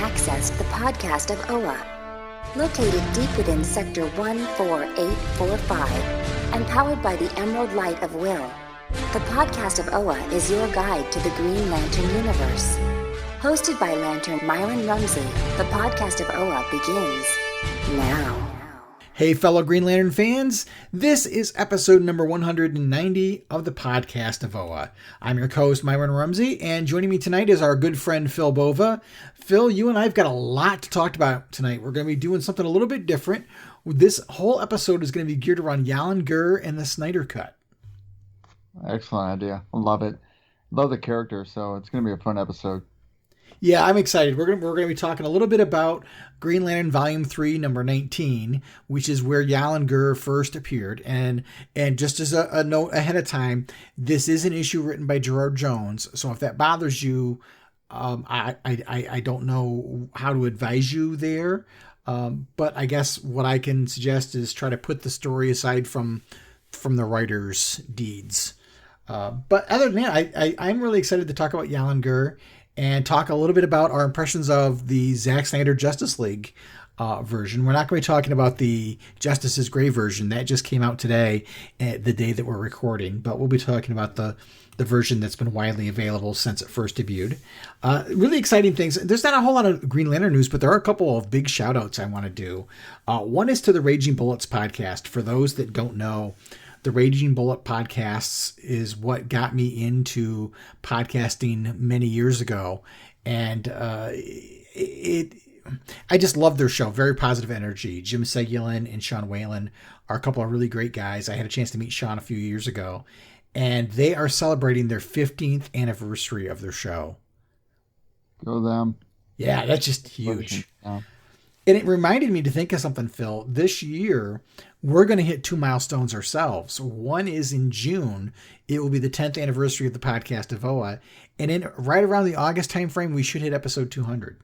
accessed the podcast of OA. Located deep within Sector 14845 and powered by the Emerald Light of Will, the podcast of OA is your guide to the Green Lantern universe. Hosted by Lantern Myron Rumsey, the podcast of OA begins now. Hey, fellow Green Lantern fans, this is episode number 190 of the podcast of OA. I'm your co-host, Myron Rumsey, and joining me tonight is our good friend, Phil Bova. Phil, you and I have got a lot to talk about tonight. We're going to be doing something a little bit different. This whole episode is going to be geared around Yalan Gur and the Snyder Cut. Excellent idea. I love it. Love the character, so it's going to be a fun episode. Yeah, I'm excited. We're going to be talking a little bit about Green Lantern Volume 3, number 19, which is where Yalan Gur first appeared. And just as a note ahead of time, this is an issue written by Gerard Jones. So if that bothers you, I don't know how to advise you there. But I guess what I can suggest is try to put the story aside from the writer's deeds. But other than that, I'm really excited to talk about Yalan Gur and talk a little bit about our impressions of the Zack Snyder Justice League version. We're not going to be talking about the Justice is Gray version. That just came out today, the day that we're recording. But we'll be talking about the version that's been widely available since it first debuted. Really exciting things. There's not a whole lot of Green Lantern news, but there are a couple of big shout-outs I want to do. One is to the Raging Bullets podcast. For those that don't know, the Raging Bullet podcasts is what got me into podcasting many years ago. And I just love their show. Very positive energy. Jim Seguin and Sean Whalen are a couple of really great guys. I had a chance to meet Sean a few years ago. And they are celebrating their 15th anniversary of their show. Go them. Yeah, that's just huge. Yeah. And it reminded me to think of something, Phil. This year, we're going to hit 2 milestones ourselves. One is in June. It will be the 10th anniversary of the podcast of OA. And in right around the August timeframe, we should hit episode 200.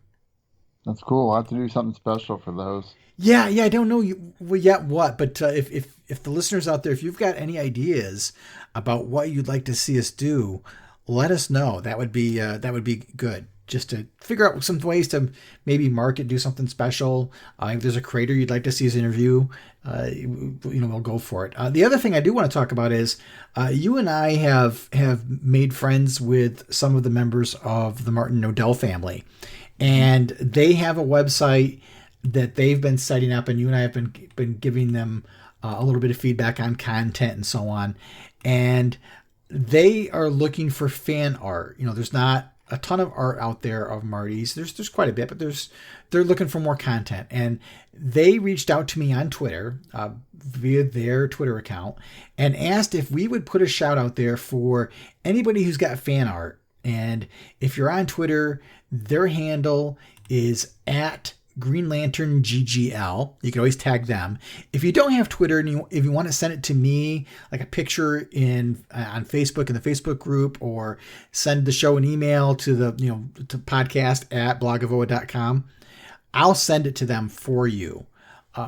That's cool. I'll have to do something special for those. Yeah. I don't know yet what, but if the listeners out there, if you've got any ideas about what you'd like to see us do, let us know. That would be good. Just to figure out some ways to maybe market, do something special. If there's a creator you'd like to see us interview, we'll go for it. The other thing I do want to talk about is you and I have made friends with some of the members of the Martin Nodell family, and they have a website that they've been setting up, and you and I have been giving them a little bit of feedback on content and so on. And they are looking for fan art. There's not a ton of art out there of Marty's. There's quite a bit, but they're looking for more content. And they reached out to me on Twitter via their Twitter account and asked if we would put a shout out there for anybody who's got fan art. And if you're on Twitter, their handle is at Green Lantern GGL. You can always tag them. If you don't have Twitter and if you want to send it to me, like a picture on Facebook in the Facebook group, or send the show an email to to podcast@blogavoa.com, I'll send it to them for you.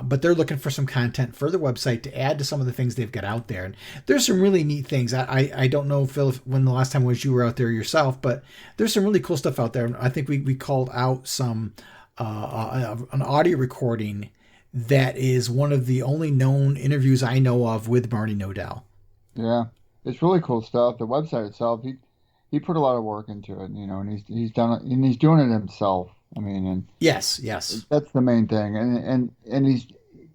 But they're looking for some content for the website to add to some of the things they've got out there. And there's some really neat things. I don't know, Phil, when the last time was you were out there yourself, but there's some really cool stuff out there. I think we called out some an audio recording that is one of the only known interviews I know of with Barney Nodell. Yeah, it's really cool stuff. The website itself, he put a lot of work into it, and he's done it, and he's doing it himself. I mean, and yes, that's the main thing, and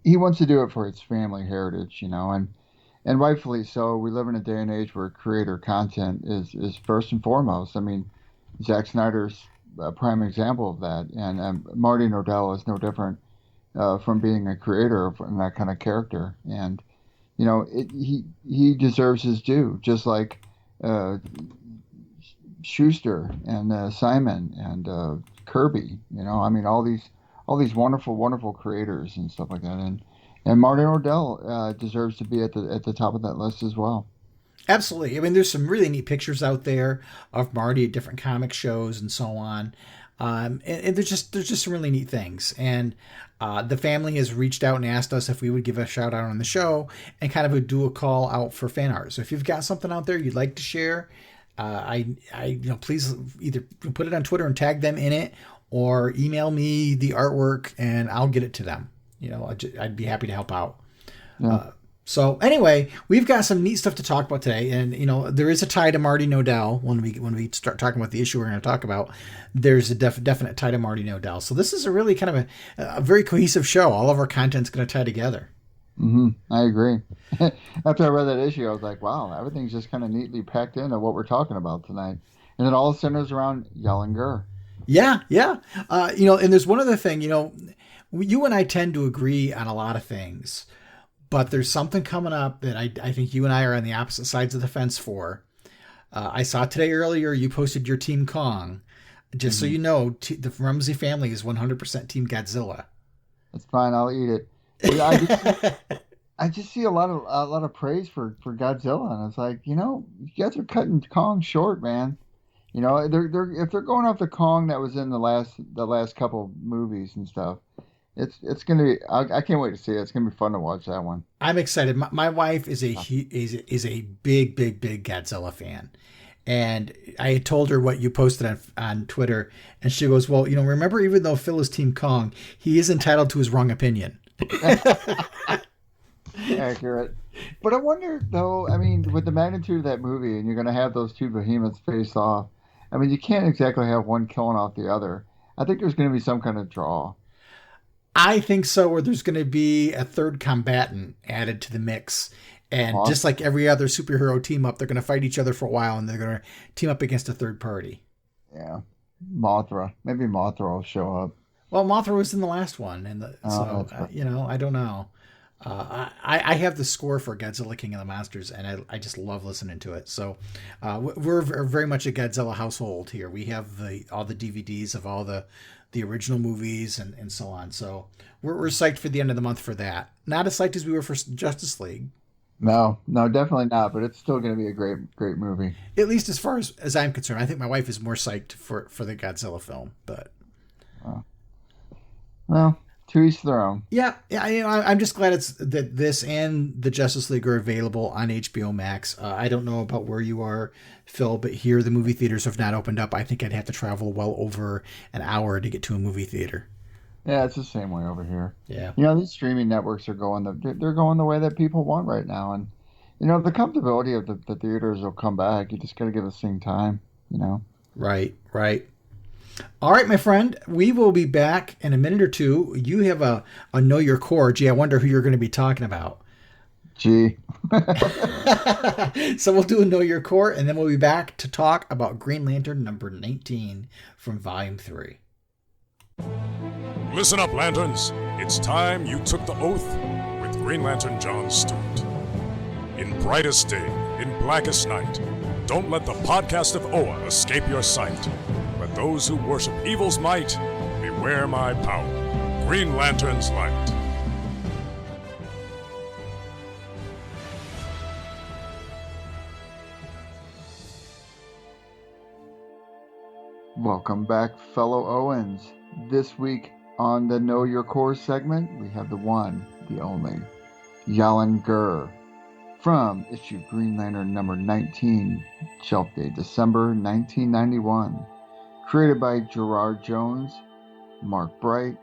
he wants to do it for his family heritage, and rightfully so. We live in a day and age where creator content is first and foremost. I mean, Zack Snyder's a prime example of that, and Marty Nodell is no different from being a creator and that kind of character. And he deserves his due, just like Schuster and Simon and Kirby. I mean, all these wonderful creators and stuff like that. And Marty Nodell deserves to be at the top of that list as well. Absolutely. I mean, there's some really neat pictures out there of Marty at different comic shows and so on. And there's just some really neat things. And the family has reached out and asked us if we would give a shout out on the show and kind of do a call out for fan art. So if you've got something out there you'd like to share, Please either put it on Twitter and tag them in it, or email me the artwork and I'll get it to them. I'd be happy to help out. Yeah. So anyway, we've got some neat stuff to talk about today, and there is a tie to Marty Nodell when we start talking about the issue we're going to talk about. There's a definite tie to Marty Nodell. So this is a really kind of a very cohesive show. All of our content's going to tie together. Mm-hmm. I agree. After I read that issue, I was like, wow, everything's just kind of neatly packed into what we're talking about tonight, and it all centers around Yalan Gur. Yeah. And there's one other thing. You and I tend to agree on a lot of things. But there's something coming up that I think you and I are on the opposite sides of the fence for. I saw today earlier you posted your Team Kong. Just so you know, the Rumsey family is 100% Team Godzilla. That's fine. I'll eat it. I just see a lot of praise for Godzilla, and it's like, you guys are cutting Kong short, man. They're if they're going off the Kong that was in the last couple movies and stuff. It's gonna be. I can't wait to see it. It's gonna be fun to watch that one. I'm excited. My wife is a big Godzilla fan, and I had told her what you posted on Twitter, and she goes, "Well, remember, even though Phil is Team Kong, he is entitled to his wrong opinion." Accurate. But I wonder, though. I mean, with the magnitude of that movie, and you're gonna have those two behemoths face off. I mean, you can't exactly have one killing off the other. I think there's gonna be some kind of draw. I think so, where there's going to be a third combatant added to the mix. And just like every other superhero team up, they're going to fight each other for a while, and they're going to team up against a third party. Yeah. Mothra. Maybe Mothra will show up. Well, Mothra was in the last one. I don't know. I have the score for Godzilla King of the Monsters, and I just love listening to it. So we're very much a Godzilla household here. We have all the DVDs of all the original movies and so on. So we're psyched for the end of the month for that. Not as psyched as we were for Justice League. No, definitely not. But it's still going to be a great movie. At least as far as I'm concerned. I think my wife is more psyched for the Godzilla film. But well, to each their own. Yeah. I'm just glad that this and the Justice League are available on HBO Max. I don't know about where you are, Phil, but here the movie theaters have not opened up. I think I'd have to travel well over an hour to get to a movie theater. Yeah, it's the same way over here. Yeah. These streaming networks are going the way that people want right now, and the comfortability of the theaters will come back. You just got to give this thing time. Right. All right, my friend, we will be back in a minute or two. You have a Know Your Core. Gee, I wonder who you're going to be talking about. Gee. So we'll do a Know Your Core, and then we'll be back to talk about Green Lantern number 19 from Volume 3. Listen up, Lanterns. It's time you took the oath with Green Lantern John Stewart. In brightest day, in blackest night, don't let the podcast of Oa escape your sight. Let those who worship evil's might beware my power. Green Lantern's light. Welcome back, fellow Owens. This week on the Know Your Core segment, we have the one, the only, Yalan Gur, from issue Green Lantern number 19, shelf date December 1991. Created by Gerard Jones, Mark Bright,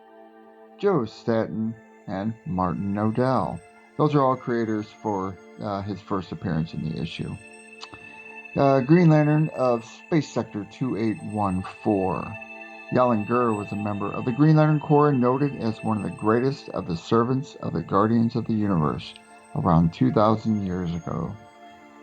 Joe Staton, and Martin Nodell. Those are all creators for his first appearance in the issue. Green Lantern of Space Sector 2814. Yalan Gur was a member of the Green Lantern Corps and noted as one of the greatest of the servants of the Guardians of the Universe around 2,000 years ago.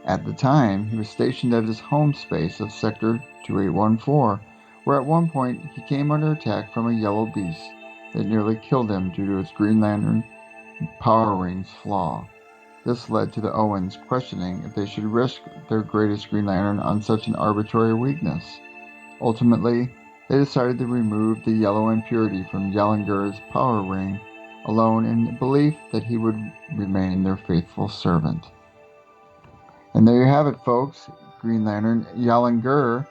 At the time, he was stationed at his home space of Sector 2814, where at one point he came under attack from a yellow beast that nearly killed him due to his Green Lantern power rings flaw. This led to the Owens questioning if they should risk their greatest Green Lantern on such an arbitrary weakness. Ultimately, they decided to remove the yellow impurity from Yalan Gur's power ring, alone in the belief that he would remain their faithful servant. And there you have it, folks. Green Lantern Yalan Gur,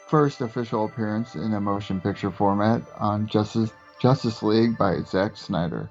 first official appearance in a motion picture format on Justice League by Zack Snyder.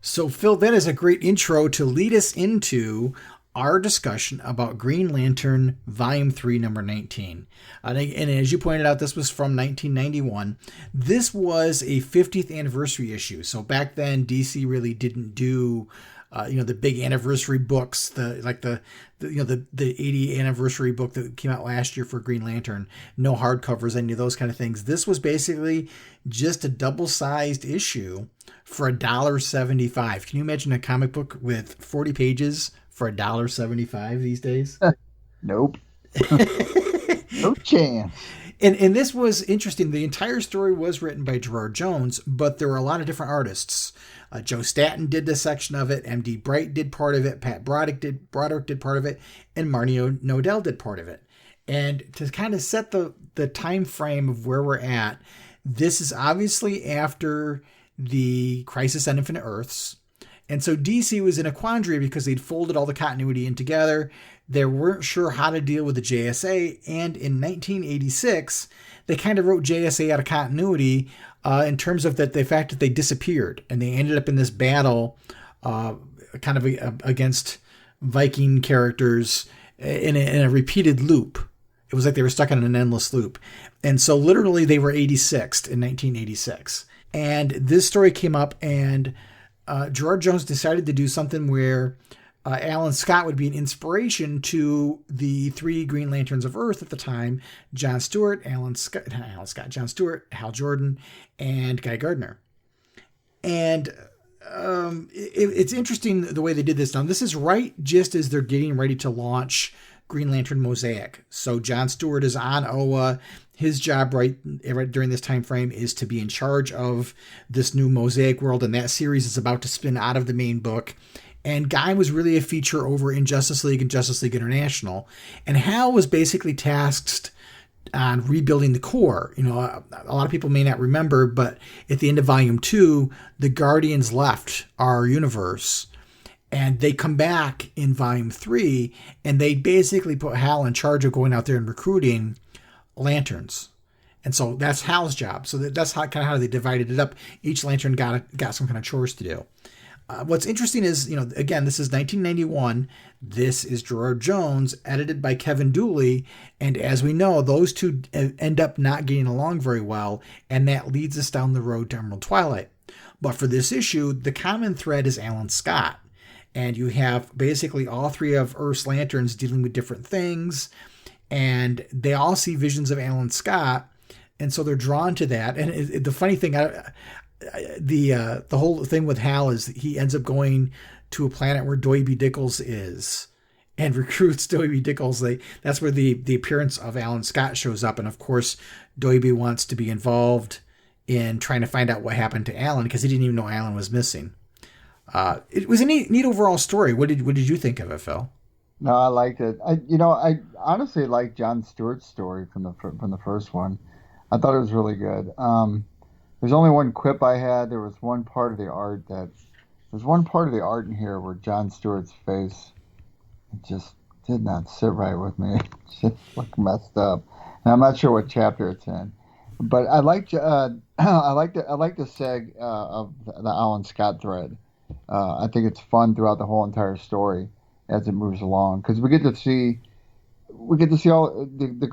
So, Phil, that is a great intro to lead us into our discussion about Green Lantern Volume 3, number 19. And as you pointed out, this was from 1991. This was a 50th anniversary issue. So back then, DC really didn't do, the big anniversary books, the 80 anniversary book that came out last year for Green Lantern. No hardcovers, any of those kind of things. This was basically just a double-sized issue for $1.75. Can you imagine a comic book with 40 pages for $1.75 these days? Nope. No chance. And this was interesting. The entire story was written by Gerard Jones, but there were a lot of different artists. Joe Staton did this section of it. M.D. Bright did part of it. Pat Broderick did part of it. And Marty Nodell did part of it. And to kind of set the time frame of where we're at, this is obviously after the Crisis on Infinite Earths. And so DC was in a quandary because they'd folded all the continuity in together. They weren't sure how to deal with the JSA. And in 1986, they kind of wrote JSA out of continuity in terms of the fact that they disappeared. And they ended up in this battle kind of against Viking characters in a repeated loop. It was like they were stuck in an endless loop. And so literally they were 86th in 1986. And this story came up, and Gerard Jones decided to do something where Alan Scott would be an inspiration to the three Green Lanterns of Earth at the time: John Stewart, John Stewart, Hal Jordan, and Guy Gardner. And it's interesting the way they did this. Now, this is right just as they're getting ready to launch Green Lantern Mosaic. So John Stewart is on Oa. His job right during this time frame is to be in charge of this new Mosaic world, and that series is about to spin out of the main book. And Guy was really a feature over in Justice League and Justice League International. And Hal was basically tasked on rebuilding the core. A lot of people may not remember, but at the end of Volume 2, the Guardians left our universe. And they come back in Volume 3, and they basically put Hal in charge of going out there and recruiting Lanterns. And so that's Hal's job. So that's kind of how they divided it up. Each Lantern got some kind of chores to do. What's interesting is, again, this is 1991. This is Gerard Jones, edited by Kevin Dooley. And as we know, those two end up not getting along very well. And that leads us down the road to Emerald Twilight. But for this issue, the common thread is Alan Scott. And you have basically all three of Earth's Lanterns dealing with different things. And they all see visions of Alan Scott. And so they're drawn to that. And the funny thing, the whole thing with Hal is he ends up going to a planet where Doiby Dickles is and recruits Doiby Dickles. That's where the appearance of Alan Scott shows up. And of course, Doiby wants to be involved in trying to find out what happened to Alan because he didn't even know Alan was missing. It was a neat overall story. What did you think of it, Phil? No, I liked it. I honestly liked John Stewart's story from the first one. I thought it was really good. There's only one quip I had. There was one part of the art in here where John Stewart's face just did not sit right with me. It just looked messed up. And I'm not sure what chapter it's in, but I like the seg of the Alan Scott thread. I think it's fun throughout the whole entire story as it moves along because we get to see all the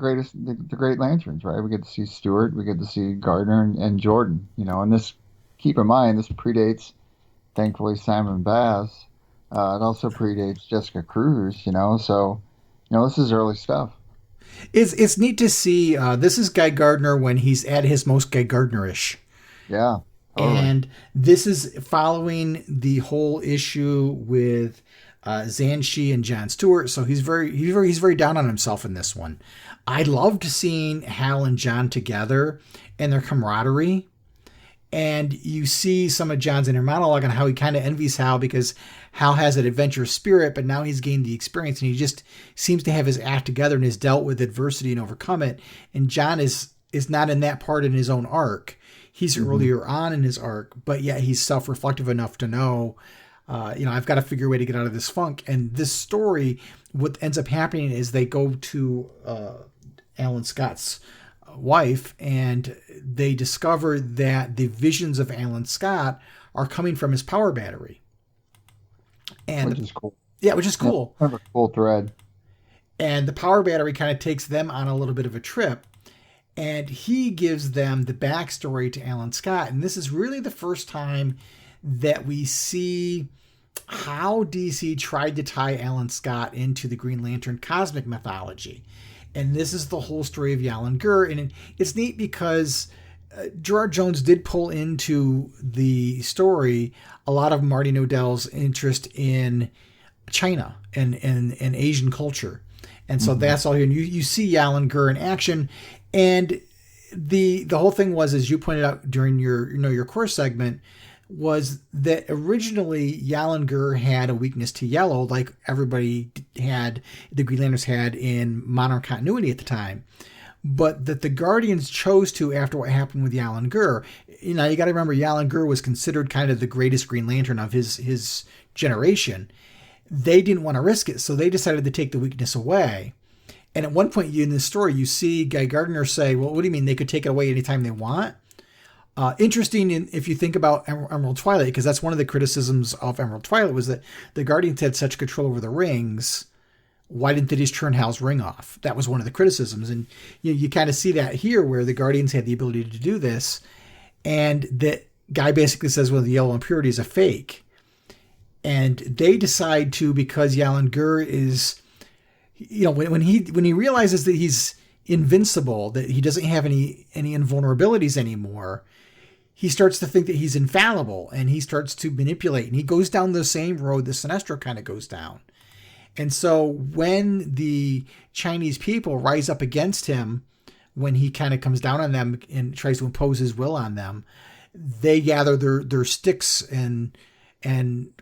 great Lanterns, right? We get to see Stewart, we get to see Gardner and Jordan, and this, keep in mind, this predates, thankfully, Simon Bass. It also predates Jessica Cruz, so, this is early stuff. It's neat to see, this is Guy Gardner when he's at his most Guy Gardner-ish. Yeah. Totally. And this is following the whole issue with Zhanshi and John Stewart, so he's very down on himself in this one. I loved seeing Hal and John together and their camaraderie, and you see some of John's inner monologue on how he kind of envies Hal because Hal has an adventurous spirit, but now he's gained the experience and he just seems to have his act together and has dealt with adversity and overcome it. And John is not in that part in his own arc. He's earlier on in his arc, but yet he's self-reflective enough to know, I've got to figure a way to get out of this funk. And this story, what ends up happening is they go to Alan Scott's wife and they discover that the visions of Alan Scott are coming from his power battery. And which is cool. Yeah, which is cool. Yeah, kind of a cool thread. And the power battery kind of takes them on a little bit of a trip. And he gives them the backstory to Alan Scott. And this is really the first time that we see how DC tried to tie Alan Scott into the Green Lantern cosmic mythology. And this is the whole story of Yalan Gur. And it's neat because Gerard Jones did pull into the story a lot of Marty Nodell's interest in China and Asian culture. And so that's all here. And you see Yalan Gur in action. And the whole thing was, as you pointed out during your course segment, was that originally Yalan Gur had a weakness to yellow, like everybody had, the Green Lanterns had in modern continuity at the time. But that the Guardians chose to, after what happened with Yalan Gur. You got to remember, Yalan Gur was considered kind of the greatest Green Lantern of his generation. They didn't want to risk it, so they decided to take the weakness away. And at one point in this story, you see Guy Gardner say, well, what do you mean they could take it away anytime they want? Interesting if you think about Emerald Twilight, because that's one of the criticisms of Emerald Twilight was that the Guardians had such control over the rings. Why didn't they just turn Hal's ring off? That was one of the criticisms. And you kind of see that here where the Guardians had the ability to do this. And that Guy basically says, well, the yellow impurity is a fake. And they decide to, because Yalan Gur is, when he realizes that he's invincible, that he doesn't have any invulnerabilities anymore, he starts to think that he's infallible, and he starts to manipulate, and he goes down the same road that Sinestro kind of goes down. And so when the Chinese people rise up against him, when he kind of comes down on them and tries to impose his will on them, they gather their sticks and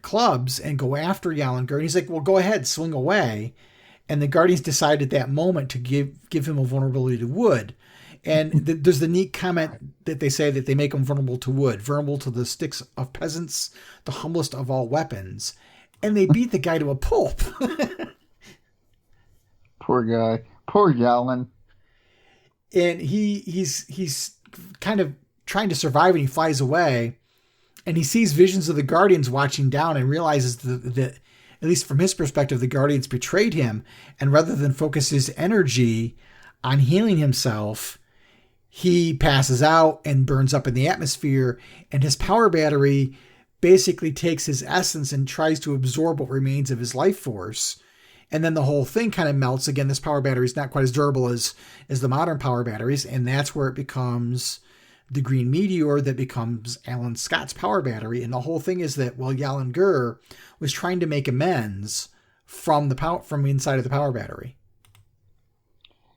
clubs and go after Yalan Gur. And he's like, well, go ahead, swing away. And the Guardians decide at that moment to give him a vulnerability to wood. And there's the neat comment that they say that they make him vulnerable to wood, vulnerable to the sticks of peasants, the humblest of all weapons. And they beat the guy to a pulp. Poor guy. Poor Yalan. And he's kind of trying to survive, and he flies away. And he sees visions of the Guardians watching down and realizes that, at least from his perspective, the Guardians betrayed him. And rather than focus his energy on healing himself, he passes out and burns up in the atmosphere. And his power battery basically takes his essence and tries to absorb what remains of his life force. And then the whole thing kind of melts. Again, this power battery is not quite as durable as the modern power batteries. And that's where it becomes the green meteor that becomes Alan Scott's power battery. And the whole thing is that, well, Yalan Gur was trying to make amends from inside of the power battery.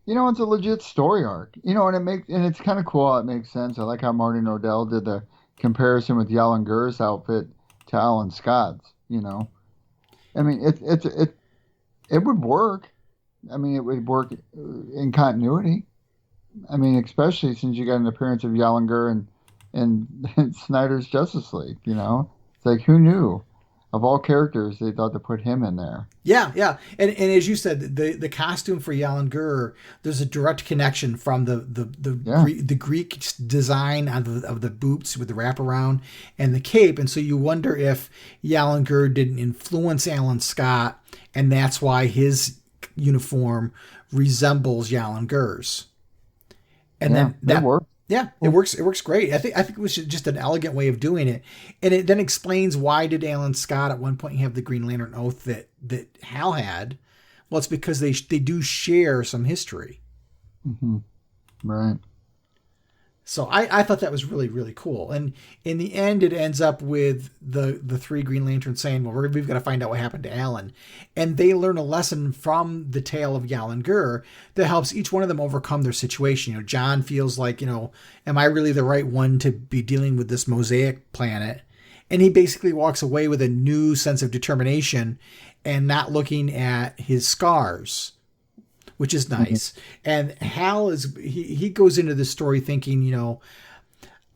It's a legit story arc. And it's kind of cool. It makes sense. I like how Marty Nodell did the comparison with Yalan Gur's outfit to Alan Scott's. I mean, it would work. I mean, it would work in continuity. I mean, especially since you got an appearance of Yalan Gur in Snyder's Justice League. It's like, who knew? Of all characters, they thought to put him in there. Yeah. And as you said, the costume for Yalan Gur, there's a direct connection from the Greek design of the boots with the wraparound and the cape. And so you wonder if Yalan Gur didn't influence Alan Scott, and that's why his uniform resembles Yalan Gur's. And then that worked. Yeah, it works. It works great. I think it was just an elegant way of doing it, and it then explains why did Alan Scott at one point have the Green Lantern oath that Hal had. Well, it's because they do share some history. Mm-hmm. Right. So I thought that was really, really cool. And in the end, it ends up with the three Green Lanterns saying, well, we've got to find out what happened to Alan. And they learn a lesson from the tale of Yalan Gur that helps each one of them overcome their situation. John feels like, am I really the right one to be dealing with this mosaic planet? And he basically walks away with a new sense of determination and not looking at his scars, which is nice. Mm-hmm. And Hal he goes into this story thinking,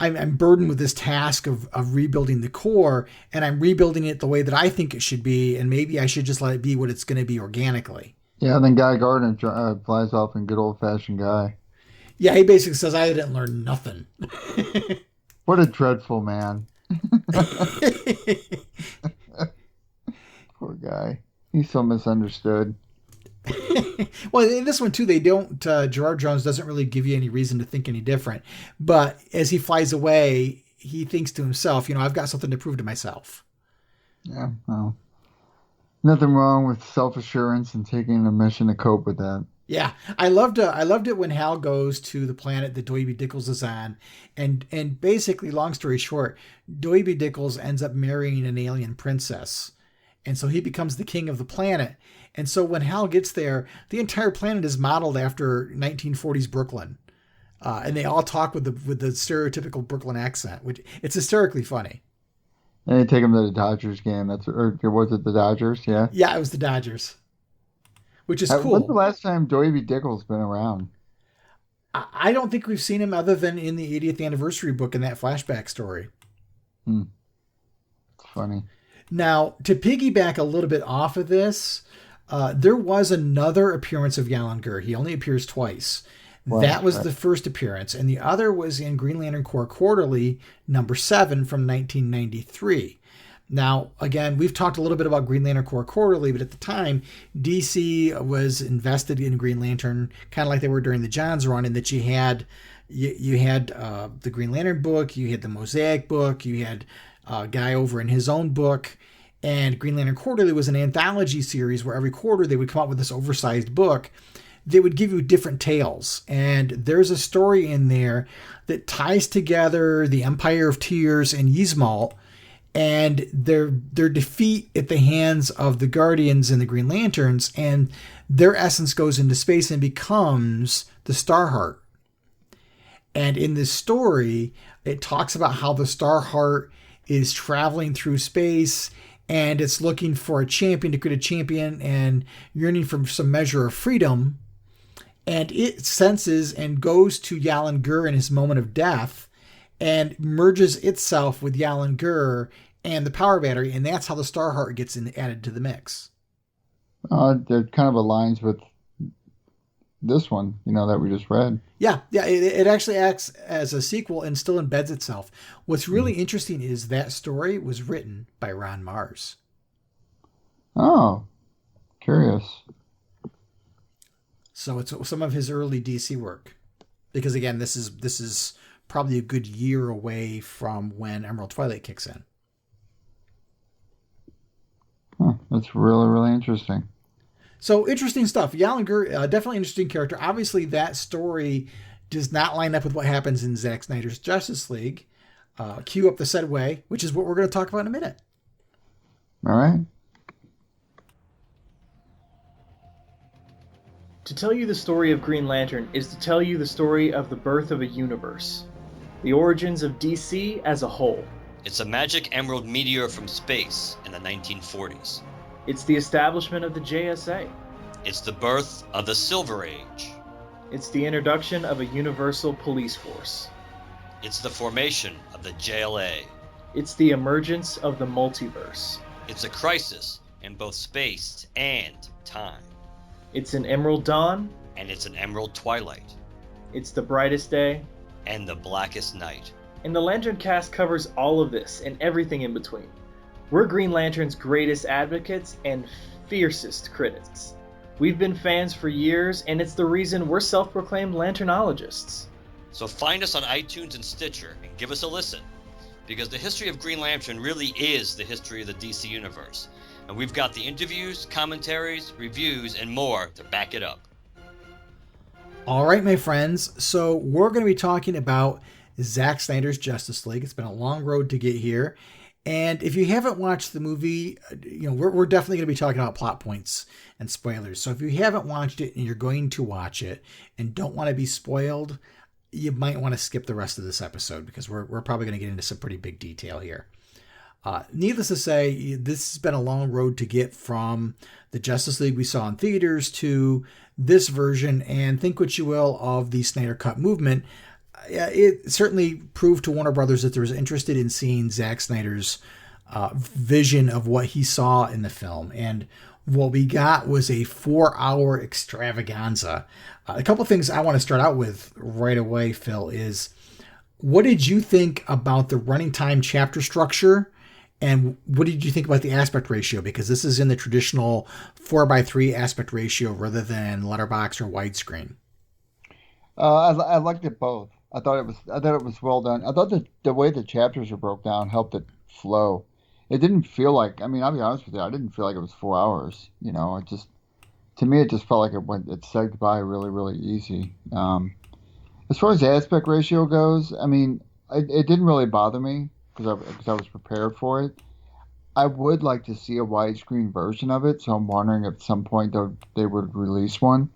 I'm burdened with this task of rebuilding the core, and I'm rebuilding it the way that I think it should be, and maybe I should just let it be what it's going to be organically. Yeah, and then Guy Gardner flies off in good old-fashioned Guy. Yeah, he basically says, I didn't learn nothing. What a dreadful man. Poor guy. He's so misunderstood. Well, in this one too, they don't. Gerard Jones doesn't really give you any reason to think any different. But as he flies away, he thinks to himself, I've got something to prove to myself. Yeah, well, nothing wrong with self-assurance and taking a mission to cope with that. Yeah, I loved it when Hal goes to the planet that Doiby Dickles is on, and basically, long story short, Doiby Dickles ends up marrying an alien princess, and so he becomes the king of the planet. And so when Hal gets there, the entire planet is modeled after 1940s Brooklyn, and they all talk with the stereotypical Brooklyn accent, which it's hysterically funny. And they take him to the Dodgers game. Or was it the Dodgers? Yeah. Yeah, it was the Dodgers. Which is cool. When's the last time Doiby Dickles been around? I don't think we've seen him other than in the 80th anniversary book in that flashback story. It's funny. Now, to piggyback a little bit off of this, there was another appearance of Yalan Gur. He only appears twice. Right, that was the first appearance, and the other was in Green Lantern Corps Quarterly #7 from 1993. Now, again, we've talked a little bit about Green Lantern Corps Quarterly, but at the time, DC was invested in Green Lantern, kind of like they were during the Johns run, in that you had the Green Lantern book, you had the Mosaic book, you had a guy over in his own book, and Green Lantern Quarterly was an anthology series where every quarter they would come out with this oversized book. They would give you different tales, and there's a story in there that ties together the Empire of Tears and Yzmal, and their defeat at the hands of the Guardians and the Green Lanterns, and their essence goes into space and becomes the Starheart. And in this story, it talks about how the Starheart is traveling through space, and it's looking for a champion to create a champion and yearning for some measure of freedom. And it senses and goes to Yalan Gur in his moment of death and merges itself with Yalan Gur and the power battery, and that's how the Starheart gets added to the mix. That kind of aligns with this one, that we just read. Yeah, it actually acts as a sequel and still embeds itself. What's really interesting is that story was written by Ron Mars. Oh, curious. So it's some of his early DC work, because again, this is probably a good year away from when Emerald Twilight kicks in. That's really, really interesting. So interesting stuff. Yalan Gur, definitely interesting character. Obviously, that story does not line up with what happens in Zack Snyder's Justice League. Cue up the segue, which is what we're going to talk about in a minute. All right. To tell you the story of Green Lantern is to tell you the story of the birth of a universe, the origins of DC as a whole. It's a magic emerald meteor from space in the 1940s. It's the establishment of the JSA. It's the birth of the Silver Age. It's the introduction of a universal police force. It's the formation of the JLA. It's the emergence of the multiverse. It's a crisis in both space and time. It's an Emerald Dawn. And it's an Emerald Twilight. It's the brightest day. And the blackest night. And the Lantern cast covers all of this and everything in between. We're Green Lantern's greatest advocates and fiercest critics. We've been fans for years, and it's the reason we're self-proclaimed Lanternologists. So find us on iTunes and Stitcher and give us a listen, because the history of Green Lantern really is the history of the DC Universe, and we've got the interviews, commentaries, reviews, and more to back it up. All right, my friends, so we're going to be talking about Zack Snyder's Justice League. It's been a long road to get here. And if you haven't watched the movie, we're definitely going to be talking about plot points and spoilers. So if you haven't watched it and you're going to watch it and don't want to be spoiled, you might want to skip the rest of this episode, because we're probably going to get into some pretty big detail here. Needless to say, this has been a long road to get from the Justice League we saw in theaters to this version, and think what you will of the Snyder Cut movement. It certainly proved to Warner Brothers that they was interested in seeing Zack Snyder's vision of what he saw in the film. And what we got was a 4-hour extravaganza. A couple things I want to start out with right away, Phil, is What did you think about the running time chapter structure? And what did you think about the aspect ratio? Because this is in the traditional 4:3 aspect ratio rather than letterbox or widescreen. I liked it both. I thought it was well done. I thought that the way the chapters were broke down helped it flow. It didn't feel like, I mean, I'll be honest with you, I didn't feel like it was 4 hours. It just, to me, it just felt like it sagged by really, really easy. As far as the aspect ratio goes, I mean, it didn't really bother me because I was prepared for it. I would like to see a widescreen version of it, so I'm wondering if at some point they would release one.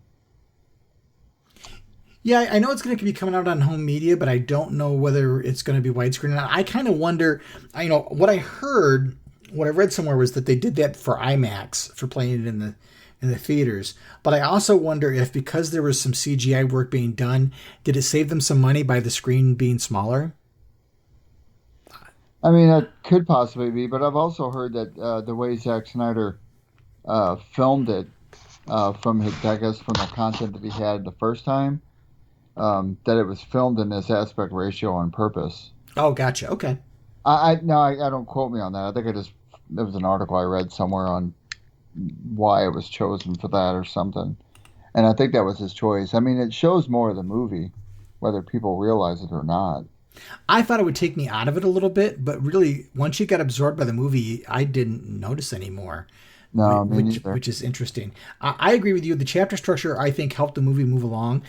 Yeah, I know it's going to be coming out on home media, but I don't know whether it's going to be widescreen. And I kind of wonder, what I read somewhere was that they did that for IMAX, for playing it in the theaters. But I also wonder if, because there was some CGI work being done, did it save them some money by the screen being smaller? I mean, that could possibly be, but I've also heard that the way Zack Snyder filmed it, from the content that he had the first time, that it was filmed in this aspect ratio on purpose. Oh, gotcha. Okay. I don't quote me on that. I think there was an article I read somewhere on why it was chosen for that or something, and I think that was his choice. I mean, it shows more of the movie, whether people realize it or not. I thought it would take me out of it a little bit, but really, once you got absorbed by the movie, I didn't notice anymore. No, me neither. Which is interesting. I agree with you. The chapter structure, I think, helped the movie move along.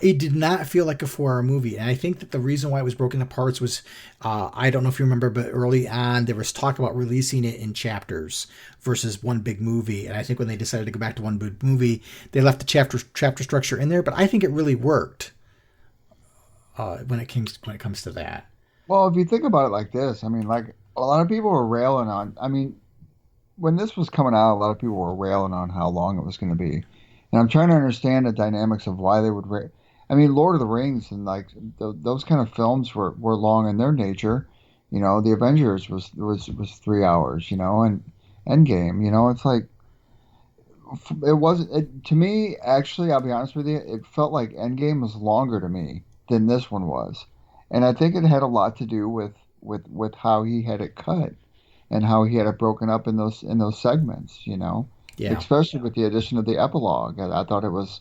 It did not feel like a 4-hour movie. And I think that the reason why it was broken into parts was, I don't know if you remember, but early on, there was talk about releasing it in chapters versus one big movie. And I think when they decided to go back to one big movie, they left the chapter structure in there. But I think it really worked when it comes to that. Well, if you think about it like this, I mean, like, a lot of people were railing on, I mean, when this was coming out, a lot of people were railing on how long it was going to be. And I'm trying to understand the dynamics of why they would I mean, Lord of the Rings and like those kind of films were long in their nature. The Avengers was 3 hours, and Endgame, it's like, it wasn't, to me, actually, I'll be honest with you, it felt like Endgame was longer to me than this one was. And I think it had a lot to do with how he had it cut and how he had it broken up in those segments, Yeah. Especially with the addition of the epilogue. I thought it was,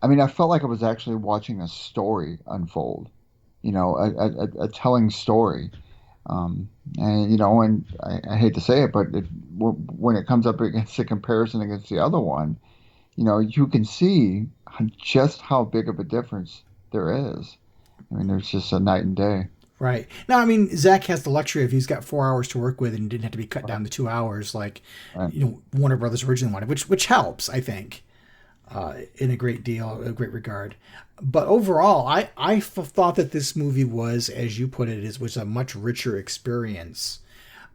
I mean, I felt like I was actually watching a story unfold, a telling story. And I hate to say it, but when it comes up against the comparison against the other one, you can see just how big of a difference there is. I mean, there's just a night and day. Right. Now, I mean, Zack has the luxury of he's got 4 hours to work with and didn't have to be cut down to 2 hours like, Warner Brothers originally wanted, which helps, I think, in a great regard. But overall, I thought that this movie was, as you put it, was a much richer experience.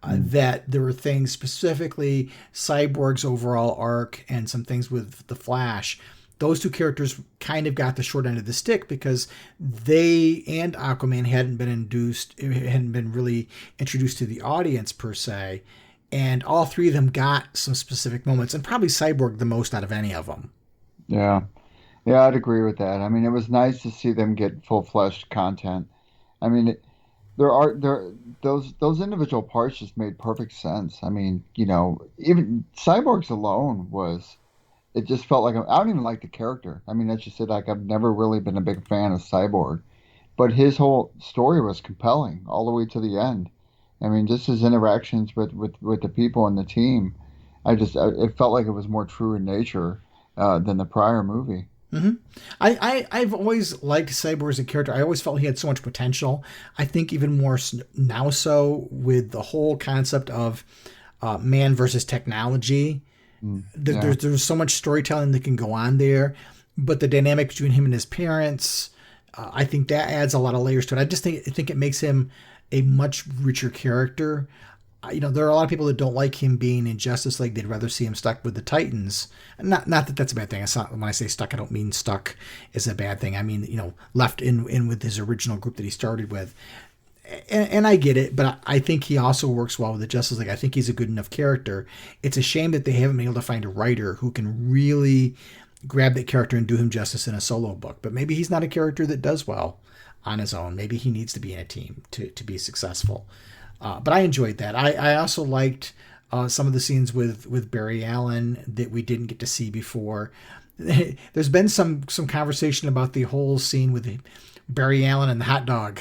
That there were things, specifically Cyborg's overall arc and some things with the Flash. Those two characters kind of got the short end of the stick because they and Aquaman hadn't been really introduced to the audience per se, and all three of them got some specific moments, and probably Cyborg the most out of any of them. Yeah, I'd agree with that. I mean, it was nice to see them get full-fleshed content. I mean, those individual parts just made perfect sense. I mean, even Cyborg's alone was. It just felt like I don't even like the character. I mean, that's just it. Like, I've never really been a big fan of Cyborg, but his whole story was compelling all the way to the end. I mean, just his interactions with the people and the team, it felt like it was more true in nature than the prior movie. Mm-hmm. I've always liked Cyborg as a character. I always felt he had so much potential. I think even more now so with the whole concept of man versus technology. There's so much storytelling that can go on there, but the dynamic between him and his parents, I think that adds a lot of layers to it. I just think it makes him a much richer character. There are a lot of people that don't like him being in Justice League. They'd rather see him stuck with the Titans. Not that that's a bad thing. It's not, when I say stuck, I don't mean stuck is a bad thing. I mean, left in with his original group that he started with. And I get it, but I think he also works well with the Justice League. I think he's a good enough character. It's a shame that they haven't been able to find a writer who can really grab that character and do him justice in a solo book. But maybe he's not a character that does well. on his own. Maybe he needs to be in a team to be successful. But I enjoyed that. I also liked some of the scenes with Barry Allen that we didn't get to see before. There's been some conversation about the whole scene with Barry Allen and the hot dog.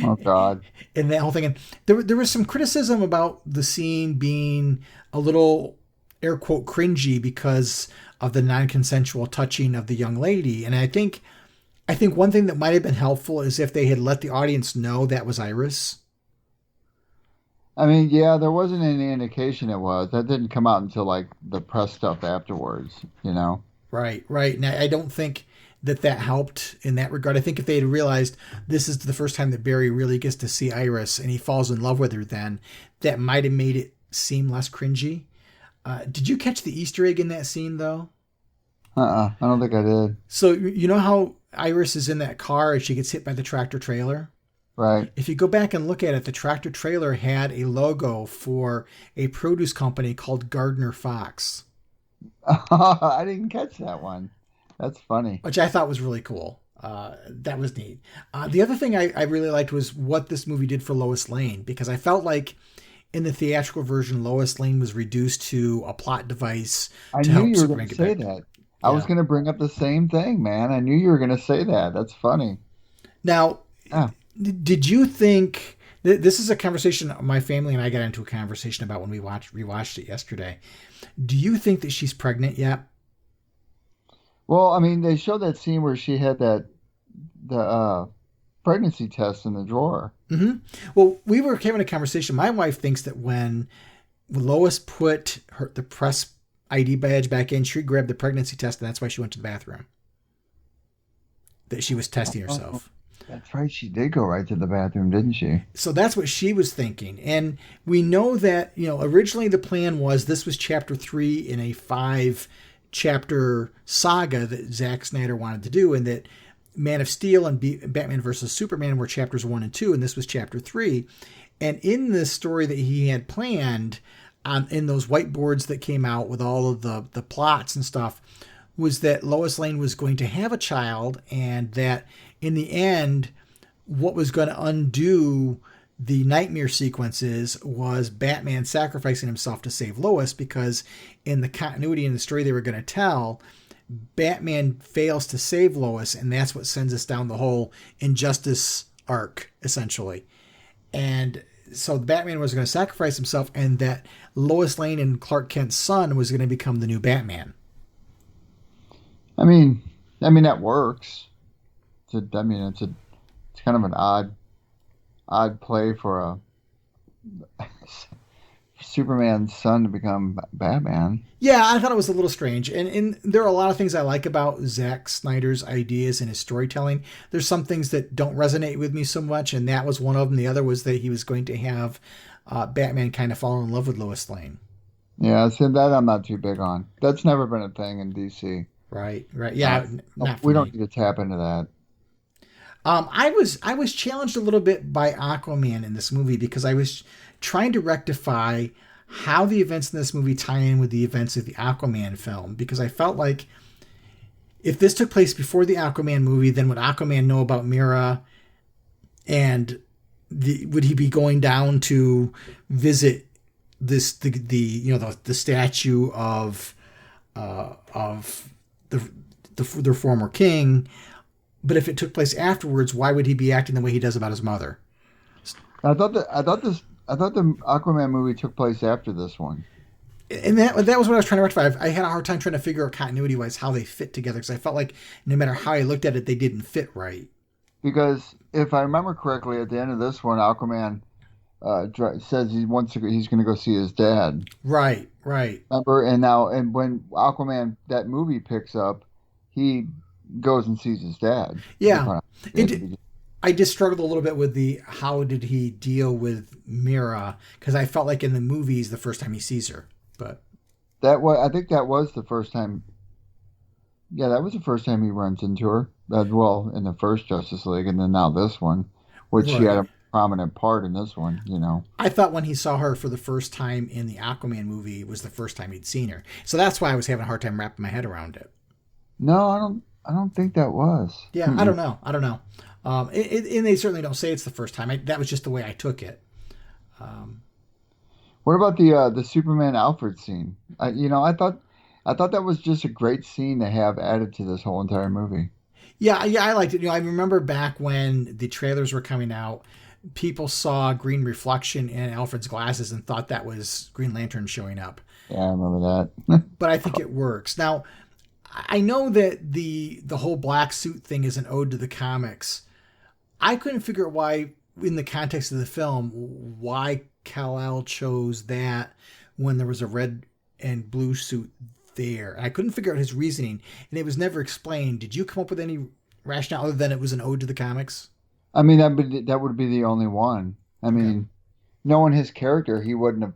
Oh God! And that whole thing. And there was some criticism about the scene being a little air quote cringy because of the non-consensual touching of the young lady. And I think one thing that might have been helpful is if they had let the audience know that was Iris. I mean, yeah, there wasn't any indication it was. That didn't come out until like the press stuff afterwards, you know? Right. And I don't think that helped in that regard. I think if they had realized this is the first time that Barry really gets to see Iris and he falls in love with her, then that might have made it seem less cringy. Did you catch the Easter egg in that scene, though? I don't think I did. So you know how Iris is in that car and she gets hit by the tractor trailer? Right. If you go back and look at it, the tractor trailer had a logo for a produce company called Gardner Fox. I didn't catch that one. That's funny. Which I thought was really cool. That was neat. The other thing I really liked was what this movie did for Lois Lane, because I felt like in the theatrical version, Lois Lane was reduced to a plot device to help Superman get back. I knew you were going to say that. I was going to bring up the same thing, man. I knew you were going to say that. That's funny. Now, did you think this is a conversation my family and I got into a conversation about when we rewatched it yesterday? Do you think that she's pregnant yet? Well, I mean, they showed that scene where she had the pregnancy test in the drawer. Mm-hmm. Well, we were having a conversation. My wife thinks that when Lois put the press ID badge back in, she grabbed the pregnancy test, and that's why she went to the bathroom. That she was testing herself. That's right. She did go right to the bathroom, didn't she? So that's what she was thinking. And we know that, originally the plan was this was chapter 3 in a 5-chapter saga that Zack Snyder wanted to do, and that Man of Steel and Batman vs. Superman were chapters 1 and 2, and this was chapter 3. And in this story that he had planned, in those whiteboards that came out with all of the plots and stuff, was that Lois Lane was going to have a child, and that in the end, what was going to undo the nightmare sequences was Batman sacrificing himself to save Lois, because in the continuity in the story they were going to tell, Batman fails to save Lois, and that's what sends us down the whole injustice arc, essentially. And so Batman was going to sacrifice himself, and that Lois Lane and Clark Kent's son was going to become the new Batman. I mean that works. It's kind of an odd play for a Superman's son to become Batman. Yeah, I thought it was a little strange. And there are a lot of things I like about Zack Snyder's ideas and his storytelling. There's some things that don't resonate with me so much, and that was one of them. The other was that he was going to have Batman kind of fall in love with Lois Lane. Yeah, so that I'm not too big on. That's never been a thing in DC. Right. Yeah, we don't need to tap into that. I was challenged a little bit by Aquaman in this movie, because I was trying to rectify how the events in this movie tie in with the events of the Aquaman film, because I felt like if this took place before the Aquaman movie, then would Aquaman know about Mira, and would he be going down to visit the statue of their former king? But if it took place afterwards, why would he be acting the way he does about his mother? I thought the Aquaman movie took place after this one. And that was what I was trying to rectify. I had a hard time trying to figure out continuity-wise how they fit together, because I felt like no matter how I looked at it, they didn't fit right. Because if I remember correctly, at the end of this one, Aquaman says he's going to go see his dad. Right. Remember? And when Aquaman, that movie picks up, he goes and sees his dad. Yeah. I just struggled a little bit with how did he deal with Mira, because I felt like in the movies the first time he sees her, but I think that was the first time. Yeah, that was the first time he runs into her. Well, in the first Justice League, and then now this one, which she had a prominent part in this one. I thought when he saw her for the first time in the Aquaman movie was the first time he'd seen her, so that's why I was having a hard time wrapping my head around it. No, I don't think that was. Yeah, I don't know. And they certainly don't say it's the first time. That was just the way I took it. What about the Superman Alfred scene? I thought that was just a great scene to have added to this whole entire movie. Yeah, I liked it. I remember back when the trailers were coming out, people saw green reflection in Alfred's glasses and thought that was Green Lantern showing up. Yeah, I remember that. But I think it works. Now, I know that the whole black suit thing is an ode to the comics. I couldn't figure out why, in the context of the film, why Kal-El chose that when there was a red and blue suit there. I couldn't figure out his reasoning, and it was never explained. Did you come up with any rationale other than it was an ode to the comics? I mean, that would be the only one. I mean, knowing his character, he wouldn't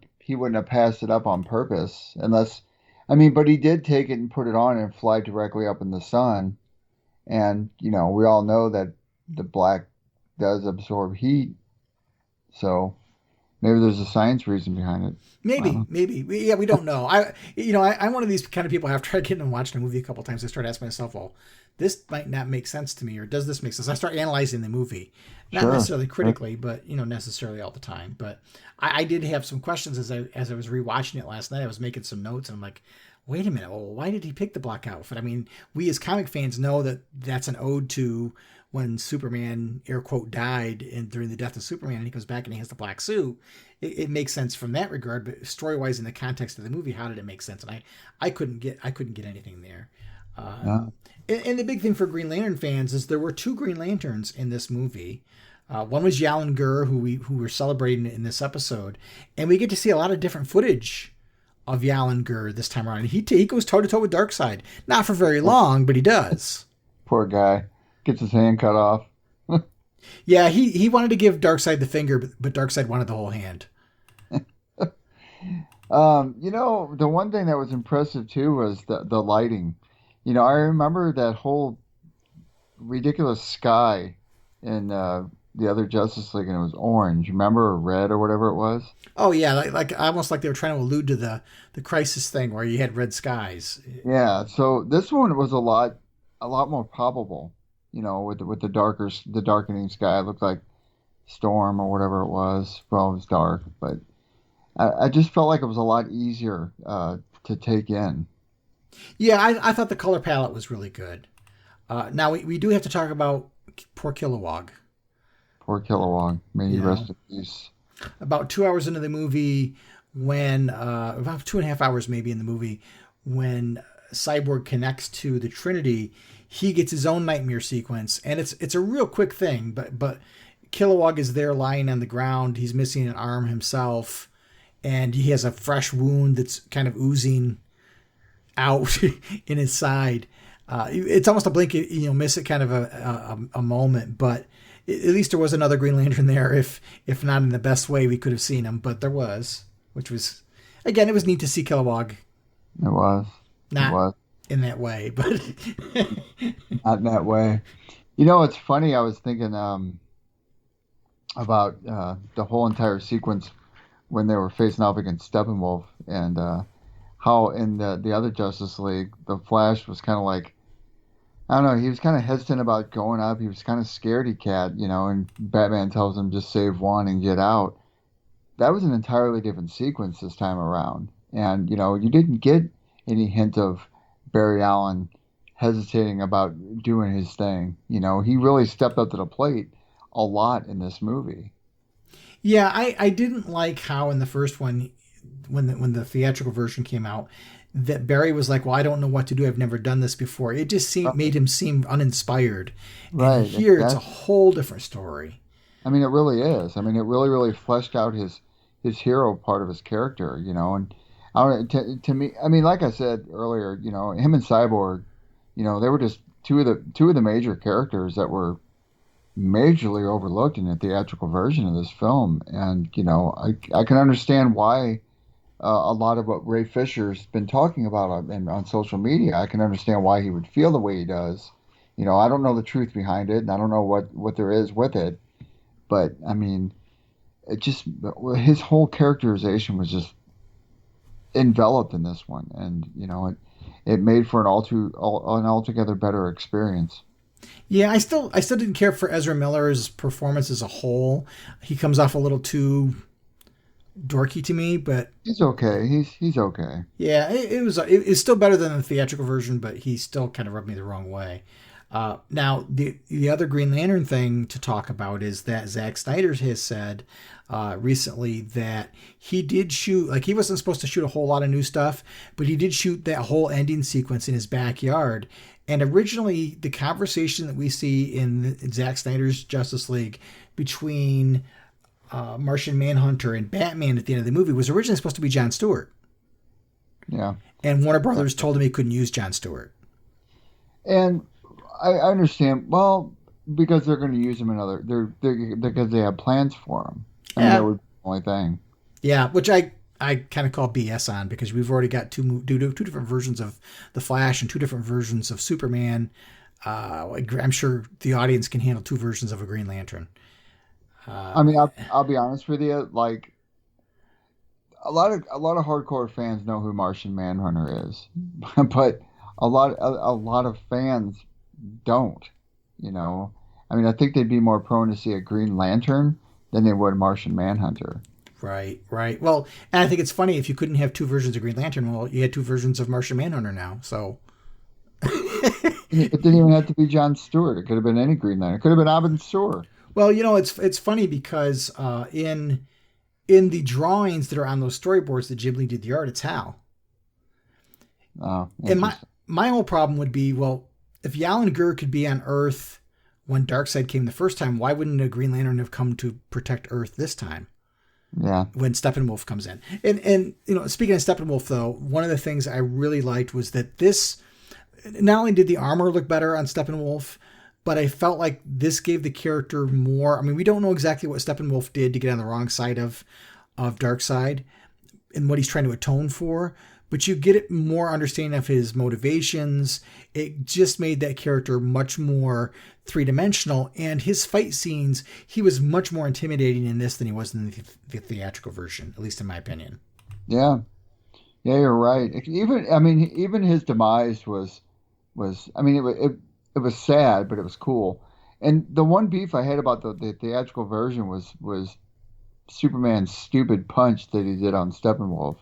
have passed it up on purpose unless, I mean, but he did take it and put it on and fly directly up in the sun. And, we all know that the black does absorb heat. So maybe there's a science reason behind it. Maybe. Yeah, we don't know. I'm one of these kind of people, after I get in and watching a movie a couple times, I start asking myself, well, this might not make sense to me, or does this make sense? I start analyzing the movie, not necessarily critically, but necessarily all the time. But I did have some questions as I was rewatching it last night. I was making some notes, and I'm like, wait a minute, well, why did he pick the black outfit? I mean, we as comic fans know that that's an ode to when Superman, air quote, died during the death of Superman, and he comes back and he has the black suit. It makes sense from that regard, but story-wise, in the context of the movie, how did it make sense? And I couldn't get anything there. And the big thing for Green Lantern fans is there were 2 Green Lanterns in this movie. One was Yalan Gur, who we're celebrating in this episode, and we get to see a lot of different footage of Yalan Gur this time around. He goes toe-to-toe with Darkseid. Not for very long, but he does. Poor guy. Gets his hand cut off. Yeah, he wanted to give Darkseid the finger, but Darkseid wanted the whole hand. The one thing that was impressive too was the lighting. I remember that whole ridiculous sky in the other Justice League, and it was orange. Remember, or red, or whatever it was? Oh yeah, like almost like they were trying to allude to the Crisis thing where you had red skies. Yeah. So this one was a lot more probable. With the darkening sky. It looked like storm or whatever it was. Well, it was dark, but I just felt like it was a lot easier to take in. Yeah, I thought the color palette was really good. Now, we do have to talk about poor Kilowog. Poor Kilowog. May he rest in peace. About 2 hours into the movie, when about 2.5 hours maybe in the movie, when Cyborg connects to the Trinity, he gets his own nightmare sequence, and it's a real quick thing, but Kilowog is there lying on the ground. He's missing an arm himself, and he has a fresh wound that's kind of oozing out in his side. It's almost a blink, miss it kind of a moment, but at least there was another Green Lantern there, if not in the best way we could have seen him, but there was, which was, again, it was neat to see Kilowog. It was. Not in that way, but not in that way. It's funny. I was thinking about the whole entire sequence when they were facing off against Steppenwolf, and how in the other Justice League, the Flash was kind of like, I don't know, he was kind of hesitant about going up. He was kind of scaredy cat, and Batman tells him just save one and get out. That was an entirely different sequence this time around, and you didn't get any hint of Barry Allen hesitating about doing his thing. He really stepped up to the plate a lot in this movie. Yeah, I didn't like how in the first one, when the theatrical version came out, that Barry was like, well, I don't know what to do. I've never done this before. It just made him seem uninspired. Right. And here it's a whole different story. I mean, it really is. I mean, it really, really fleshed out his hero part of his character, and to me, I mean, like I said earlier, him and Cyborg, they were just two of the major characters that were majorly overlooked in the theatrical version of this film. And I can understand why a lot of what Ray Fisher's been talking about on social media. I can understand why he would feel the way he does. I don't know the truth behind it, and I don't know what there is with it, but I mean, his whole characterization was just enveloped in this one, and it made for an altogether better experience. Yeah, I still didn't care for Ezra Miller's performance as a whole. He comes off a little too dorky to me, but He's okay. He's okay. yeah, it's still better than the theatrical version, but he still kind of rubbed me the wrong way. Now, the other Green Lantern thing to talk about is that Zack Snyder has said recently that he did shoot, like he wasn't supposed to shoot a whole lot of new stuff, but he did shoot that whole ending sequence in his backyard. And originally, the conversation that we see in Zack Snyder's Justice League between Martian Manhunter and Batman at the end of the movie was originally supposed to be Jon Stewart. Yeah. And Warner Brothers told him he couldn't use Jon Stewart. And I understand. Well, because they're going to use him in other, because they have plans for him. I mean, that would be the only thing. Yeah, which I kind of call BS on, because we've already got two different versions of the Flash and two different versions of Superman. I'm sure the audience can handle two versions of a Green Lantern. I mean, I'll be honest with you. Like, a lot of hardcore fans know who Martian Manhunter is, but a lot of fans don't. You know, I mean, I think they'd be more prone to see a Green Lantern than they would Martian Manhunter. Right. Well, and I think it's funny, if you couldn't have two versions of Green Lantern, well, you had two versions of Martian Manhunter now. So it didn't even have to be Jon Stewart. It could have been any Green Lantern. It could have been Abin Sur. Well, you know, it's funny because in the drawings that are on those storyboards that Ghibli did the art, it's Hal. Oh, and my whole problem would be, well, if Yalan Gur could be on Earth when Darkseid came the first time, why wouldn't a Green Lantern have come to protect Earth this time? Yeah. When Steppenwolf comes in. And you know, speaking of Steppenwolf, though, one of the things I really liked was that this, not only did the armor look better on Steppenwolf, but I felt like this gave the character more. I mean, we don't know exactly what Steppenwolf did to get on the wrong side of Darkseid and what he's trying to atone for, but you get more understanding of his motivations. It just made that character much more three-dimensional, and his fight scenes, he was much more intimidating in this than he was in the theatrical version, at least in my opinion. Yeah, you're right. Even his demise was. I mean, it was sad, but it was cool. And the one beef I had about the theatrical version was Superman's stupid punch that he did on Steppenwolf.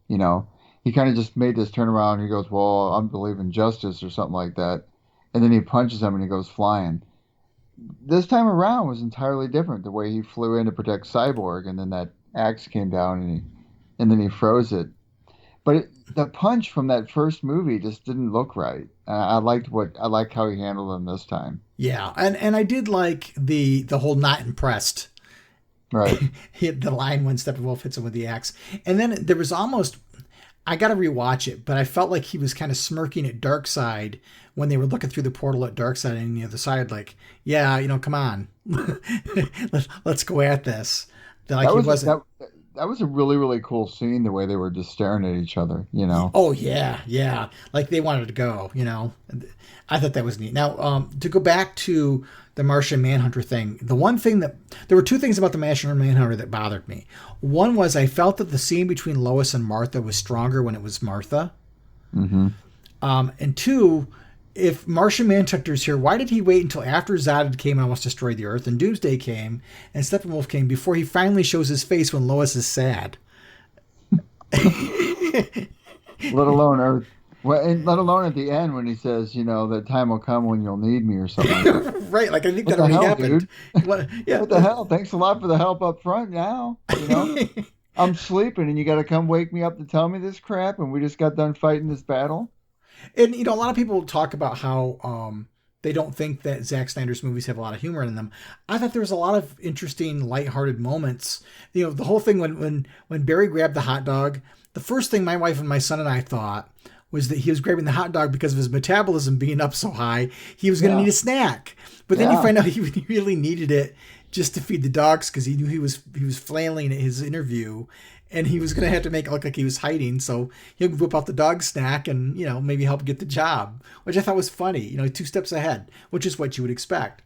You know, he kind of just made this turnaround. He goes, "Well, I believe in justice," or something like that. And then he punches him and he goes flying. This time around was entirely different. The way he flew in to protect Cyborg, and then that axe came down and then he froze it. But the punch from that first movie just didn't look right. I liked how he handled him this time. Yeah, and I did like the whole not impressed. Right. The line when Steppenwolf hits him with the axe. And then there was almost, I got to rewatch it, but I felt like he was kind of smirking at Darkseid when they were looking through the portal at Darkseid, and on the other side, like, yeah, you know, come on, let's go at this. Like, that was a really, really cool scene, the way they were just staring at each other, you know? Oh, yeah. Like they wanted to go, you know? I thought that was neat. Now, to go back to the Martian Manhunter thing, there were two things about the Martian Manhunter that bothered me. One was I felt that the scene between Lois and Martha was stronger when it was Martha. Mm-hmm. And two, if Martian Manhunter's here, why did he wait until after Zod came and almost destroyed the Earth, and Doomsday came, and Steppenwolf came, before he finally shows his face when Lois is sad? Let alone Earth. Well, and let alone at the end when he says, you know, the time will come when you'll need me or something. Right, like I think that already happened. What the hell? Thanks a lot for the help up front now. You know? I'm sleeping and you got to come wake me up to tell me this crap, and we just got done fighting this battle. And, you know, a lot of people talk about how they don't think that Zack Snyder's movies have a lot of humor in them. I thought there was a lot of interesting, lighthearted moments. You know, the whole thing when Barry grabbed the hot dog, the first thing my wife and my son and I thought was that he was grabbing the hot dog because of his metabolism being up so high, he was going to need a snack. But then you find out he really needed it just to feed the dogs, because he knew he was flailing at his interview, and he was going to have to make it look like he was hiding. So he'll whip out the dog snack and, you know, maybe help get the job, which I thought was funny. You know, 2 steps ahead, which is what you would expect.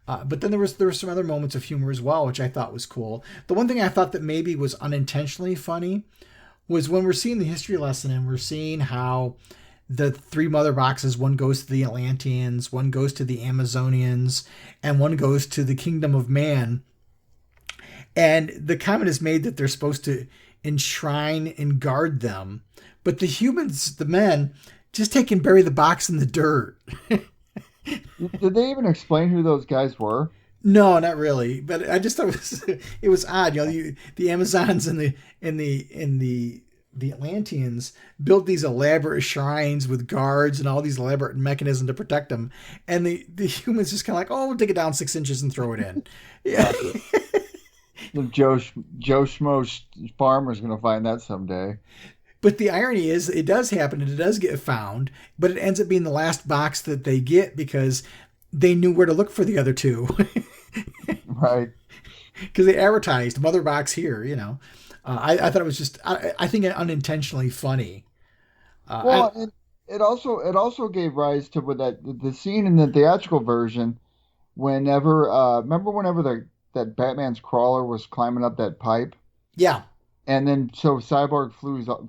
But then there were some other moments of humor as well, which I thought was cool. The one thing I thought that maybe was unintentionally funny was when we're seeing the history lesson and we're seeing how the 3 mother boxes, one goes to the Atlanteans, one goes to the Amazonians, and one goes to the Kingdom of Man. And the comment is made that they're supposed to enshrine and guard them. But the humans, the men, just take and bury the box in the dirt. Did they even explain who those guys were? No, not really. But I just thought it was odd. The Amazons and the Atlanteans built these elaborate shrines with guards and all these elaborate mechanisms to protect them, and the humans just kind of like, oh, we'll take it down 6 inches and throw it in. Yeah. Joe Schmo's farmer's going to find that someday. But the irony is, it does happen and it does get found, but it ends up being the last box that they get because they knew where to look for the other 2. Right. Because they advertised mother box here, I thought it was just, I think, unintentionally funny. It also gave rise to the scene in the theatrical version. Whenever that Batman's crawler was climbing up that pipe. Yeah. And then so Cyborg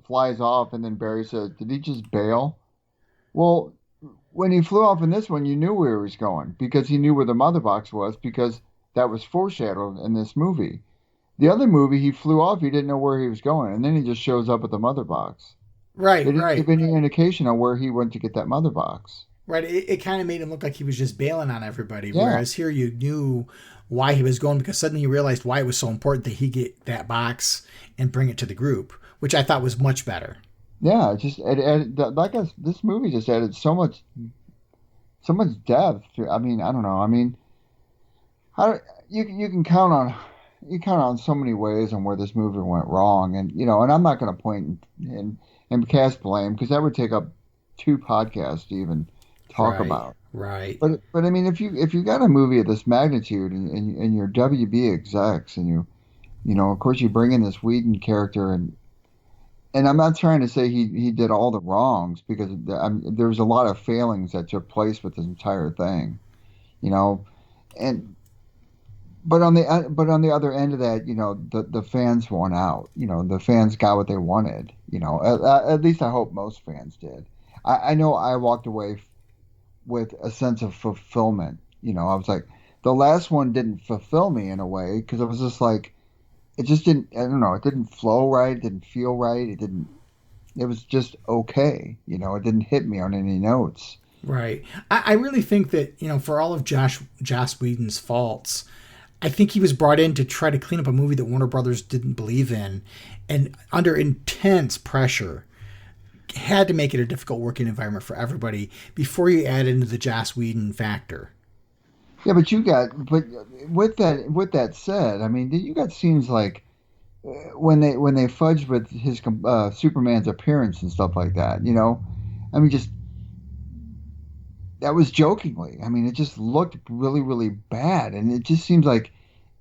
flies off, and then Barry says, "Did he just bail?" Well, when he flew off in this one, you knew where he was going because he knew where the mother box was because that was foreshadowed in this movie. The other movie, he flew off, he didn't know where he was going, and then he just shows up at the mother box. Right, They didn't give any indication on where he went to get that mother box. Right, it kind of made him look like he was just bailing on everybody, Yeah. whereas here you knew why he was going because suddenly you realized why it was so important that he get that box and bring it to the group, which I thought was much better. Yeah, this movie just added so much depth. I mean, I don't know. I mean, you can count on so many ways on where this movie went wrong, and and I'm not going to point and cast blame because that would take up 2 podcasts to even talk about. Right. But I mean, if you got a movie of this magnitude and you're WB execs and you of course you bring in this Whedon character and I'm not trying to say he did all the wrongs because there was a lot of failings that took place with this entire thing, but on the other end of that, the fans won out. The fans got what they wanted. At least I hope most fans did. I know I walked away with a sense of fulfillment. I was like, the last one didn't fulfill me in a way because it was just like, it just didn't. I don't know. It didn't flow right. It didn't feel right. It was just okay. It didn't hit me on any notes. Right. I really think that for all of Joss Whedon's faults, I think he was brought in to try to clean up a movie that Warner Brothers didn't believe in, and under intense pressure, had to make it a difficult working environment for everybody before you add into the Joss Whedon factor. Yeah, but with that said, I mean, you got scenes like when they fudged with his Superman's appearance and stuff like that. I mean, just that was jokingly. I mean, it just looked really, really bad, and it just seems like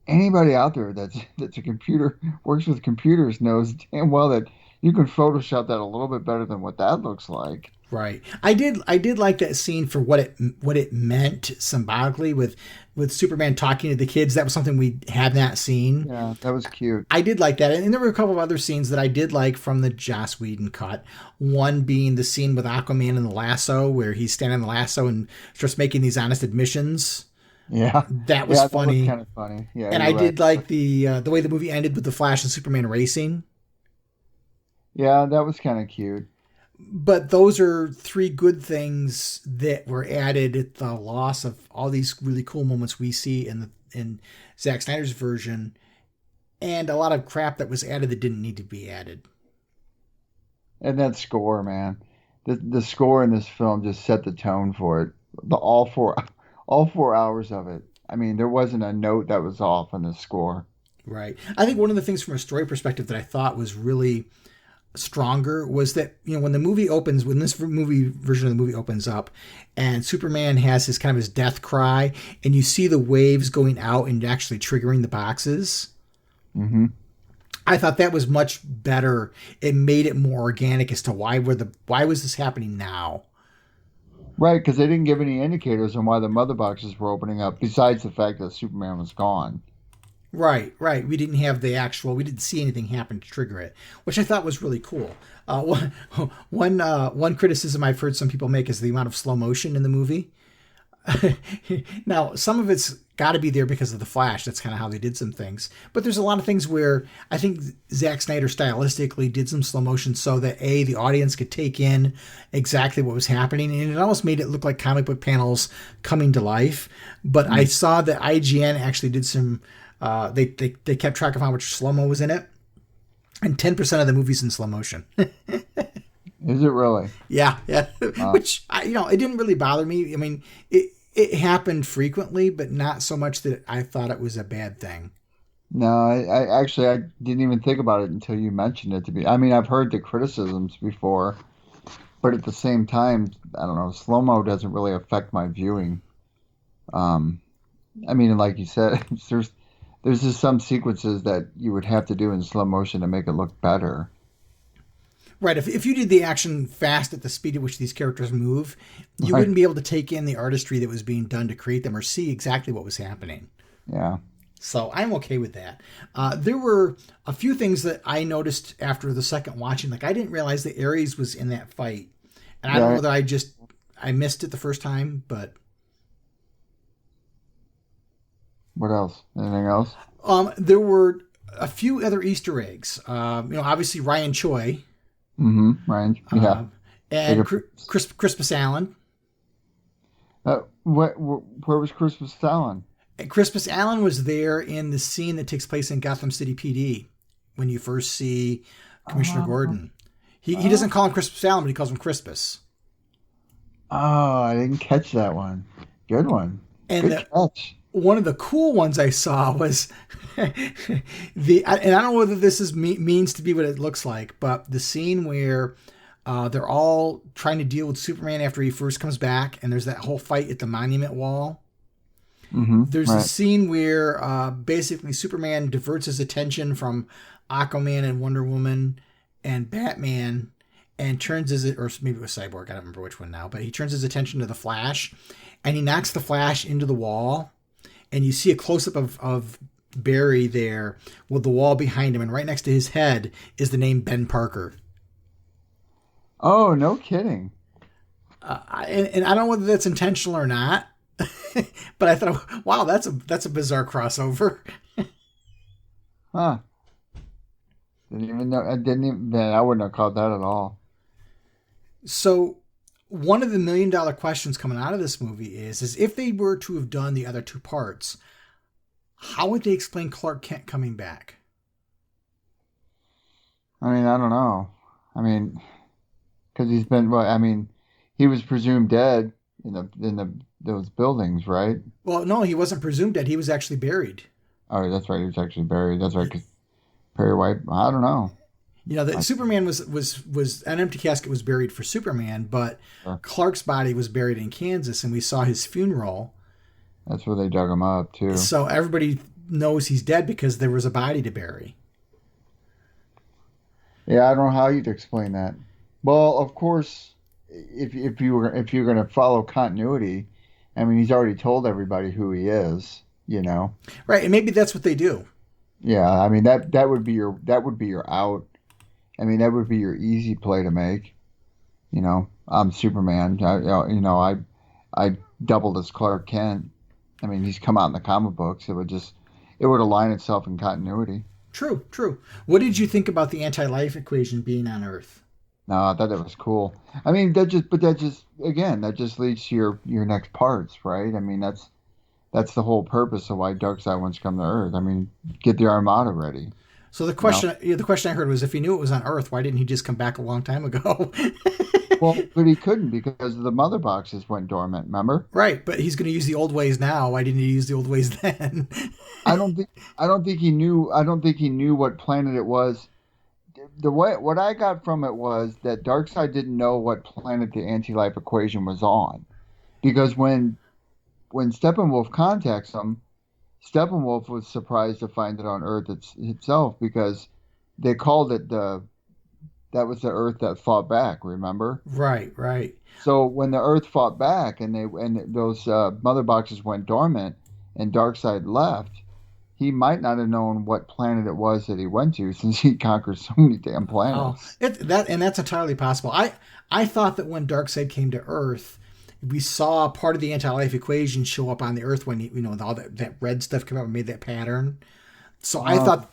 anybody out there that's a computer works with computers knows damn well that you can Photoshop that a little bit better than what that looks like. Right. I did like that scene for what it meant symbolically with Superman talking to the kids. That was something we had in that scene. Yeah, that was cute. I did like that. And there were a couple of other scenes that I did like from the Joss Whedon cut. One being the scene with Aquaman and the lasso where he's standing on the lasso and starts making these honest admissions. Yeah. That was funny. That was kind of funny. Yeah. And I did like the way the movie ended with the Flash and Superman racing. Yeah, that was kind of cute. But those are 3 good things that were added at the loss of all these really cool moments we see in Zack Snyder's version, and a lot of crap that was added that didn't need to be added. And that score, man, the score in this film just set the tone for it. All 4 hours of it. I mean, there wasn't a note that was off on the score. Right. I think one of the things from a story perspective that I thought was really stronger was that when the movie opens, when this movie version of the movie opens up and Superman has his kind of his death cry and you see the waves going out and actually triggering the boxes. Mm-hmm. I thought that was much better. It made it more organic as to why was this happening now? Right, because they didn't give any indicators on why the mother boxes were opening up besides the fact that Superman was gone. Right. We didn't have we didn't see anything happen to trigger it, which I thought was really cool. One criticism I've heard some people make is the amount of slow motion in the movie. Now, some of it's got to be there because of the Flash. That's kind of how they did some things. But there's a lot of things where I think Zack Snyder stylistically did some slow motion so that the audience could take in exactly what was happening, and it almost made it look like comic book panels coming to life. But I saw that IGN actually did some. They kept track of how much slow-mo was in it, and 10% of the movie's in slow motion. Is it really? Yeah. Which it didn't really bother me. I mean, it happened frequently, but not so much that I thought it was a bad thing. No, I actually didn't even think about it until you mentioned it. I mean, I've heard the criticisms before, but at the same time, I don't know. Slow-mo doesn't really affect my viewing. I mean, like you said, there's just some sequences that you would have to do in slow motion to make it look better. Right. If you did the action fast at the speed at which these characters move, you wouldn't be able to take in the artistry that was being done to create them or see exactly what was happening. Yeah. So I'm okay with that. There were a few things that I noticed after the second watching. Like, I didn't realize that Ares was in that fight. And I don't know whether I missed it the first time, but... What else? Anything else? There were a few other Easter eggs. Obviously Ryan Choi. Mm-hmm. Ryan. Yeah. And Crispus Allen. Where was Crispus Allen? Crispus Allen was there in the scene that takes place in Gotham City PD when you first see Commissioner Gordon. He doesn't call him Crispus Allen, but he calls him Crispus. Oh, I didn't catch that one. Good one. And Good catch. One of the cool ones I saw was and I don't know whether this means to be what it looks like, but the scene where they're all trying to deal with Superman after he first comes back, and there's that whole fight at the Monument Wall. Mm-hmm, there's a scene where basically Superman diverts his attention from Aquaman and Wonder Woman and Batman and turns or maybe it was Cyborg, I don't remember which one now, but he turns his attention to the Flash, and he knocks the Flash into the wall. And you see a close-up of Barry there with the wall behind him, and right next to his head is the name Ben Parker. Oh, no kidding. And I don't know whether that's intentional or not, but I thought, wow, that's a bizarre crossover. Huh. Didn't even know. I wouldn't have caught that at all. So... one of the $1 million questions coming out of this movie is if they were to have done the other two parts, how would they explain Clark Kent coming back? I mean, I don't know. I mean, because he was presumed dead in those buildings, right? Well, no, he wasn't presumed dead. He was actually buried. Oh, that's right. He was actually buried. That's right. 'Cause Perry White. I don't know. Superman was an empty casket was buried for Superman, but Clark's body was buried in Kansas, and we saw his funeral. That's where they dug him up too. So everybody knows he's dead because there was a body to bury. Yeah, I don't know how you'd explain that. Well, of course, if you're going to follow continuity, I mean, he's already told everybody who he is. Right, and maybe that's what they do. Yeah, I mean that would be your out. I mean, that would be your easy play to make. I'm Superman. I doubled as Clark Kent. I mean, he's come out in the comic books. It would align itself in continuity. True. What did you think about the anti-life equation being on Earth? No, I thought that was cool. I mean, that just leads to your next parts, right? I mean, that's the whole purpose of why Darkseid wants to come to Earth. I mean, get the Armada ready. So the question I heard was, if he knew it was on Earth, why didn't he just come back a long time ago? Well, but he couldn't because the mother boxes went dormant. Remember? Right, but he's going to use the old ways now. Why didn't he use the old ways then? I don't think he knew. I don't think he knew what planet it was. What I got from it was that Darkseid didn't know what planet the anti-life equation was on, because when Steppenwolf contacts him, Steppenwolf was surprised to find it on Earth itself, because they called it that was the Earth that fought back. Remember? Right. So when the Earth fought back and those mother boxes went dormant and Darkseid left, he might not have known what planet it was that he went to, since he conquered so many damn planets. That's entirely possible. I thought that when Darkseid came to Earth, we saw part of the anti-life equation show up on the Earth when all that red stuff came up and made that pattern. So I thought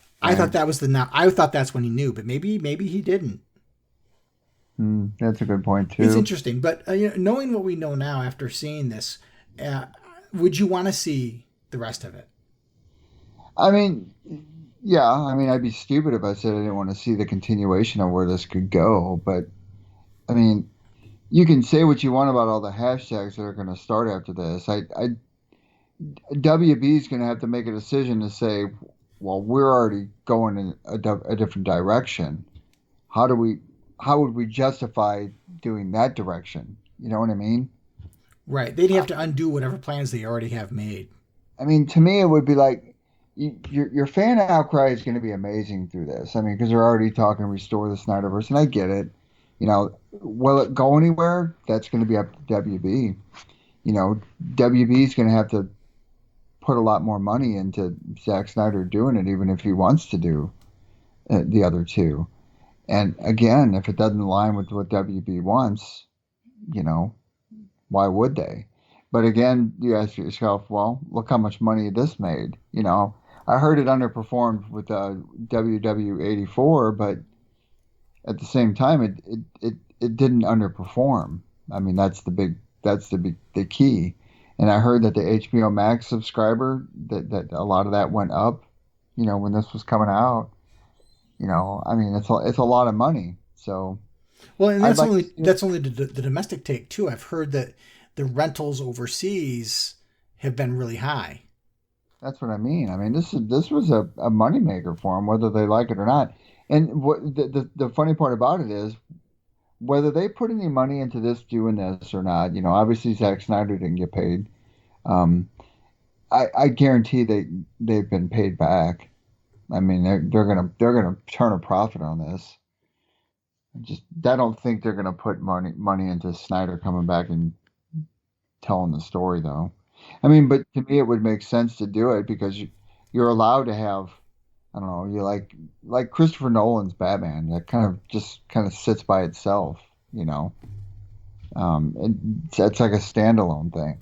that was I thought that's when he knew, but maybe he didn't. That's a good point too. It's interesting, but knowing what we know now after seeing this, would you want to see the rest of it? I mean, yeah. I mean, I'd be stupid if I said I didn't want to see the continuation of where this could go. But I mean, you can say what you want about all the hashtags that are going to start after this. WB is going to have to make a decision to say, well, we're already going in a different direction. How would we justify doing that direction? You know what I mean? Right. They'd have to undo whatever plans they already have made. I mean, to me, it would be like, your fan outcry is going to be amazing through this. I mean, because they're already talking restore the Snyderverse, and I get it. Will it go anywhere? That's going to be up to WB. WB is going to have to put a lot more money into Zack Snyder doing it, even if he wants to do the other two. And again, if it doesn't align with what WB wants, why would they? But again, you ask yourself, well, look how much money this made. I heard it underperformed with WW84, but at the same time, it didn't underperform. I mean, that's the key. And I heard that the HBO Max subscriber, that a lot of that went up, when this was coming out. I mean, it's a lot of money. So, well, and that's only the domestic take too. I've heard that the rentals overseas have been really high. That's what I mean. I mean, this was a moneymaker for them, whether they like it or not. And what the funny part about it is, whether they put any money into this doing this or not, obviously Zack Snyder didn't get paid. I guarantee they've been paid back. I mean, they're gonna turn a profit on this. I don't think they're gonna put money into Snyder coming back and telling the story, though. I mean, but to me, it would make sense to do it because you're allowed to have, I don't know, you like Christopher Nolan's Batman that kind of sits by itself, it's like a standalone thing.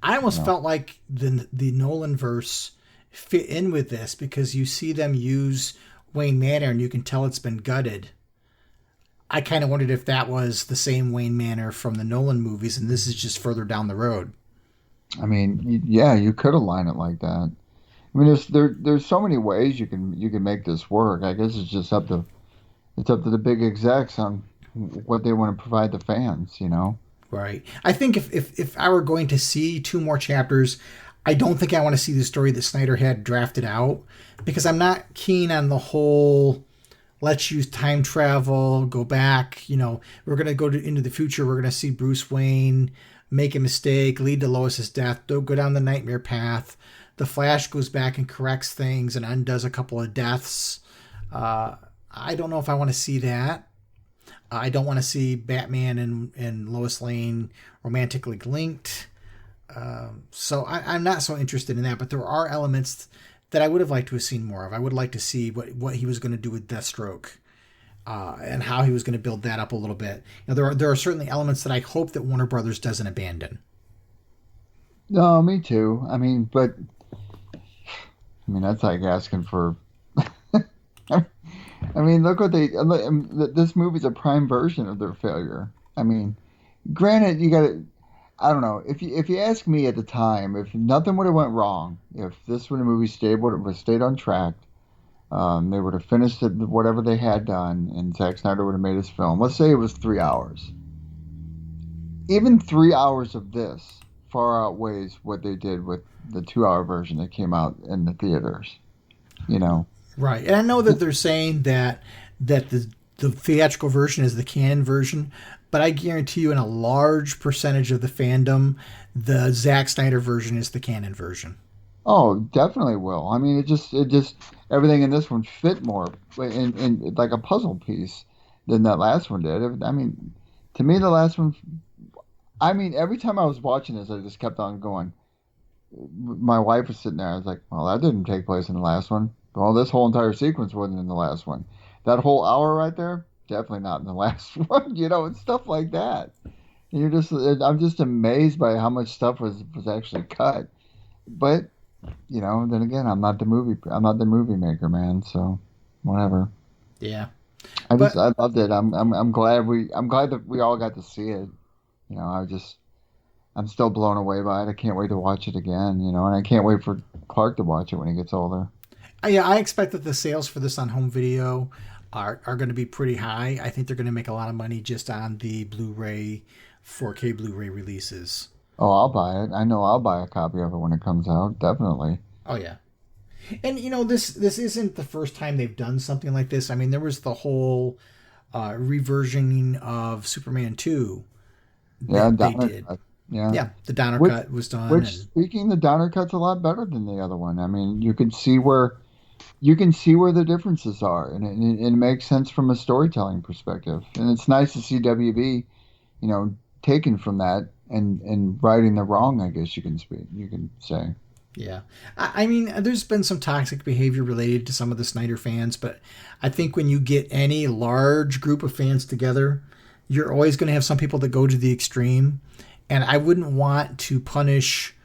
I almost felt like the Nolan verse fit in with this because you see them use Wayne Manor and you can tell it's been gutted. I kind of wondered if that was the same Wayne Manor from the Nolan movies and this is just further down the road. I mean, yeah, you could align it like that. I mean, there's so many ways you can make this work. I guess it's just up to the big execs on what they want to provide the fans, Right. I think if I were going to see 2 more chapters, I don't think I want to see the story that Snyder had drafted out because I'm not keen on the whole let's use time travel, go back, we're going to go into the future, we're going to see Bruce Wayne make a mistake, lead to Lois's death, go down the nightmare path. The Flash goes back and corrects things and undoes a couple of deaths. I don't know if I want to see that. I don't want to see Batman and Lois Lane romantically linked. So I'm not so interested in that, but there are elements that I would have liked to have seen more of. I would like to see what he was going to do with Deathstroke. And how he was going to build that up a little bit. There are certainly elements that I hope that Warner Brothers doesn't abandon. No, me too. I mean, that's like asking for. I mean, look what this movie's a prime version of their failure. I mean, granted, you got to. I don't know. If you ask me at the time, if nothing would have went wrong, if this movie stayed on track. They would have finished whatever they had done, and Zack Snyder would have made his film. Let's say it was 3 hours. Even 3 hours of this far outweighs what they did with the 2-hour version that came out in the theaters. Right, and I know that they're saying that the theatrical version is the canon version, but I guarantee you, in a large percentage of the fandom, the Zack Snyder version is the canon version. Oh, definitely will. I mean, it just everything in this one fit more in like a puzzle piece than that last one did. I mean, to me, the last one. I mean, every time I was watching this, I just kept on going. my wife was sitting there. I was like, well, that didn't take place in the last one. Well, this whole entire sequence wasn't in the last one. That whole hour right there, definitely not in the last one. And stuff like that. And I'm just amazed by how much stuff was actually cut. But then again, I'm not the movie maker, man. So whatever. Yeah. I loved it. I'm glad that we all got to see it. I'm still blown away by it. I can't wait to watch it again, and I can't wait for Clark to watch it when he gets older. Yeah, I expect that the sales for this on home video are going to be pretty high. I think they're going to make a lot of money just on the Blu-ray, 4K Blu-ray releases. Oh, I'll buy it. I know I'll buy a copy of it when it comes out. Definitely. Oh, yeah. And, this isn't the first time they've done something like this. I mean, there was the whole reversioning of Superman 2 that they did. Yeah, the Donner Cut was done. Speaking, the Donner Cut's a lot better than the other one. I mean, you can see where the differences are, and it makes sense from a storytelling perspective. And it's nice to see WB, taken from that and righting the wrong, I guess you can say. Yeah. I mean, there's been some toxic behavior related to some of the Snyder fans, but I think when you get any large group of fans together, you're always going to have some people that go to the extreme. And I wouldn't want to punish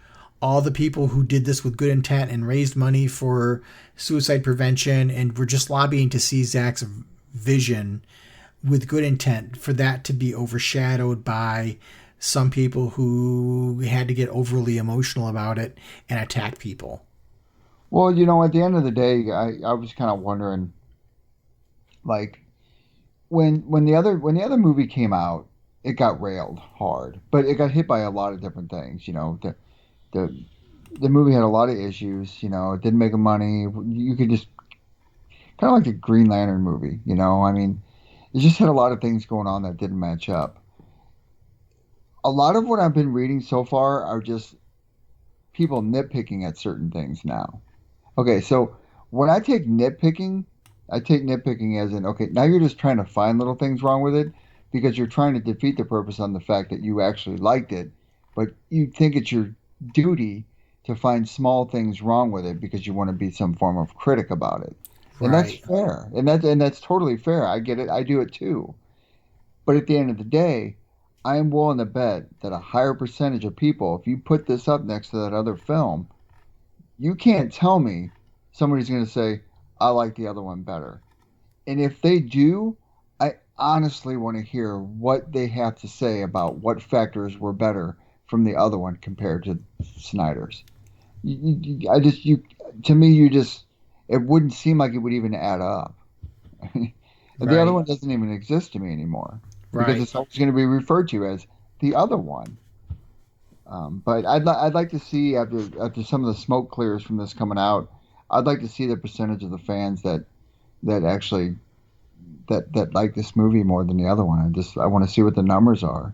all the people who did this with good intent and raised money for suicide prevention and were just lobbying to see Zack's vision with good intent, for that to be overshadowed by some people who had to get overly emotional about it and attack people. Well, at the end of the day, I was kind of wondering, like, when the other movie came out, it got railed hard, but it got hit by a lot of different things. The movie had a lot of issues. It didn't make money. You could just kind of like the Green Lantern movie. I mean, it just had a lot of things going on that didn't match up. A lot of what I've been reading so far are just people nitpicking at certain things now. Okay, so when I take nitpicking as in, okay, now you're just trying to find little things wrong with it, because you're trying to defeat the purpose on the fact that you actually liked it, but you think it's your duty to find small things wrong with it because you want to be some form of critic about it. And Right. that's fair. And that's totally fair. I get it. I do it too. But at the end of the day, I am willing to bet that a higher percentage of people, if you put this up next to that other film, you can't tell me somebody's going to say, I like the other one better. And if they do, I honestly want to hear what they have to say about what factors were better from the other one compared to Snyder's. To me, it wouldn't seem like it would even add up. And the other one doesn't even exist to me anymore, because it's always going to be referred to as the other one. But I'd like to see, after some of the smoke clears from this coming out, I'd like to see the percentage of the fans that actually that like this movie more than the other one. I want to see what the numbers are.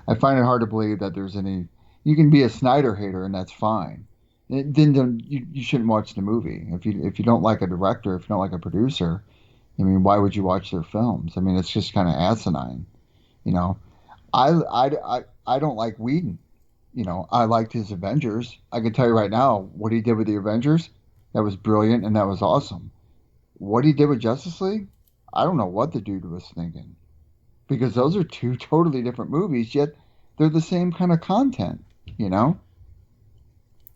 I find it hard to believe that there's any. You can be a Snyder hater and that's fine. Then you shouldn't watch the movie. If you don't like a director, if you don't like a producer, I mean, why would you watch their films? I mean, it's just kind of asinine. I don't like Whedon. I liked his Avengers. I can tell you right now what he did with the Avengers. That was brilliant and that was awesome. What he did with Justice League, I don't know what the dude was thinking, because those are two totally different movies, yet they're the same kind of content.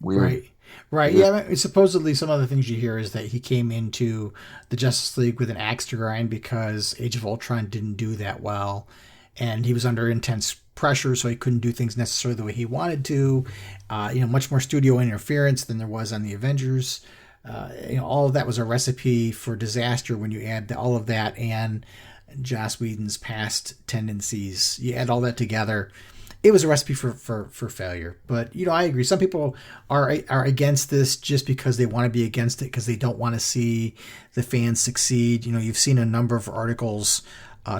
Weird. Right. Yeah. I mean, supposedly, some of the things you hear is that he came into the Justice League with an axe to grind because Age of Ultron didn't do that well, and he was under intense pressure, so he couldn't do things necessarily the way he wanted to. Much more studio interference than there was on the Avengers. All of that was a recipe for disaster when you add all of that and Joss Whedon's past tendencies. You add all that together, it was a recipe for failure. But I agree. Some people are against this just because they want to be against it, because they don't want to see the fans succeed. You've seen a number of articles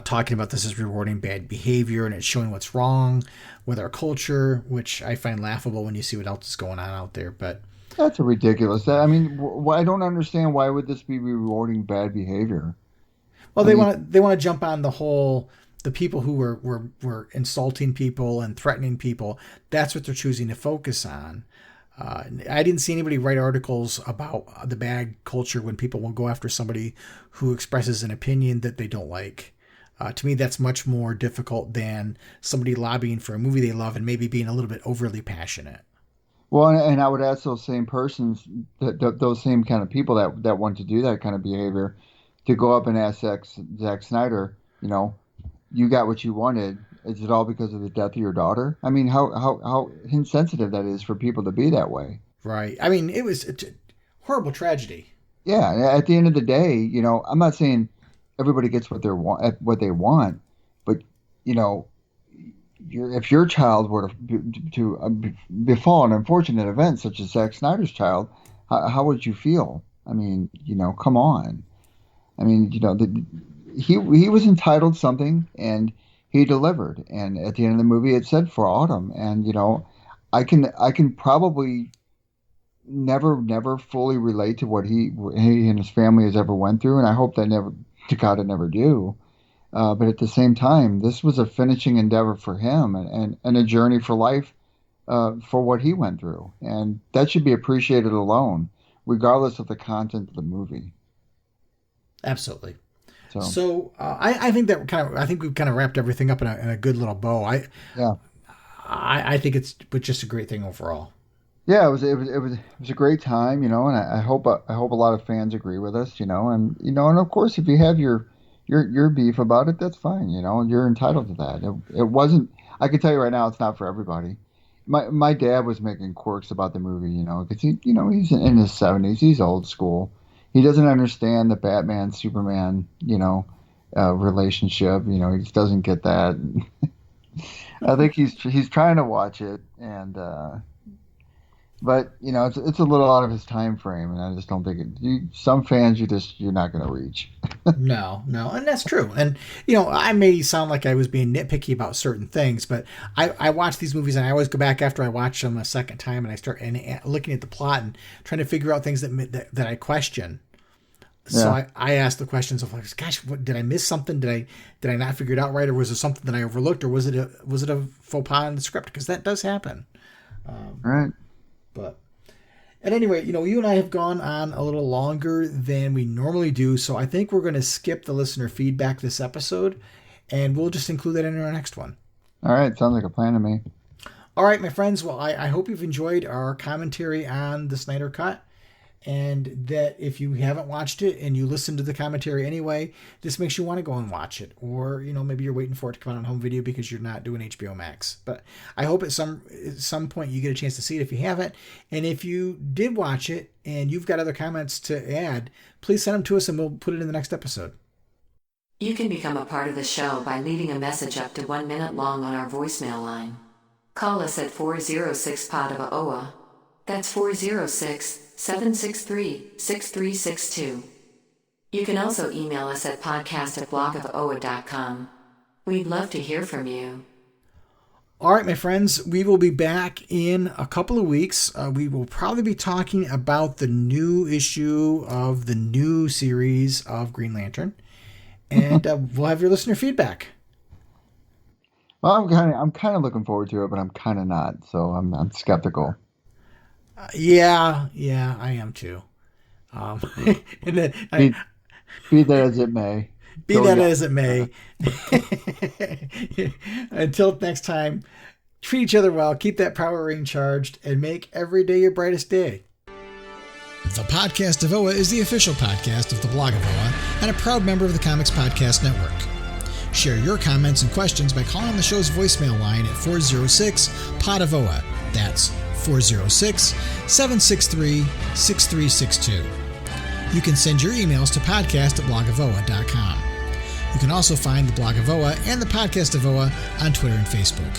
talking about this as rewarding bad behavior, and it's showing what's wrong with our culture, which I find laughable when you see what else is going on out there. But that's ridiculous. I mean, I don't understand, why would this be rewarding bad behavior? Well, they want to jump on the people who were insulting people and threatening people. That's what they're choosing to focus on. I didn't see anybody write articles about the bad culture when people will go after somebody who expresses an opinion that they don't like. To me, that's much more difficult than somebody lobbying for a movie they love and maybe being a little bit overly passionate. Well, and I would ask those same persons, those same kind of people that want to do that kind of behavior, to go up and ask Zack Snyder, you got what you wanted. Is it all because of the death of your daughter? I mean, how insensitive that is for people to be that way. Right. I mean, it was a horrible tragedy. Yeah. At the end of the day, I'm not saying everybody gets what they want, but if your child were to befall an unfortunate event such as Zack Snyder's child, how would you feel? I mean, come on. I mean, he was entitled to something, and he delivered. And at the end of the movie, it said for autumn. And I can probably never fully relate to what he and his family has ever went through, and I hope that I never do. But at the same time, this was a finishing endeavor for him, and a journey for life for what he went through, and that should be appreciated alone, regardless of the content of the movie. Absolutely. So I think we've kind of wrapped everything up in a good little bow. I think it's just a great thing overall. Yeah, it was a great time, and I hope a lot of fans agree with us, and of course, if you have your beef about it, that's fine, you're entitled to that. It wasn't. I can tell you right now, it's not for everybody. My dad was making quirks about the movie, because he's in his 70s, he's old school. He doesn't understand the Batman Superman, relationship. He just doesn't get that. I think he's trying to watch it, and but it's a little out of his time frame, and I just don't think it. Some fans you're not going to reach. No, and that's true. And I may sound like I was being nitpicky about certain things, but I watch these movies and I always go back after I watch them a second time and I start looking at the plot and trying to figure out things that I question. So yeah. I ask the questions of like, gosh, did I miss something? Did I not figure it out right, or was it something that I overlooked, or was it a faux pas in the script? Because that does happen. Right. But at any rate, you and I have gone on a little longer than we normally do, so I think we're going to skip the listener feedback this episode, and we'll just include that in our next one. All right, sounds like a plan to me. All right, my friends. Well, I hope you've enjoyed our commentary on the Snyder Cut, and that if you haven't watched it and you listen to the commentary anyway, this makes you want to go and watch it. Or, maybe you're waiting for it to come out on home video because you're not doing HBO Max. But I hope at some point you get a chance to see it if you haven't. And if you did watch it and you've got other comments to add, please send them to us and we'll put it in the next episode. You can become a part of the show by leaving a message up to 1 minute long on our voicemail line. Call us at 406-POD-OA. That's 406-763-6362. You can also email us at podcast@blogofoa.com. We'd love to hear from you. All right, my friends, we will be back in a couple of weeks. We will probably be talking about the new issue of the new series of Green Lantern, and we'll have your listener feedback. Well, I'm kind of looking forward to it, but I'm kind of not. So I'm skeptical. Yeah, I am too. And then be that as it may. Be that as it may. Until next time, treat each other well, keep that power ring charged, and make every day your brightest day. The Podcast of OA is the official podcast of the Blog of OA and a proud member of the Comics Podcast Network. Share your comments and questions by calling the show's voicemail line at 406-POD-OA. That's 406-763-6362. You can send your emails to podcast@blogofoa.com. You can also find the Blog of OA and the Podcast of OA on Twitter and Facebook.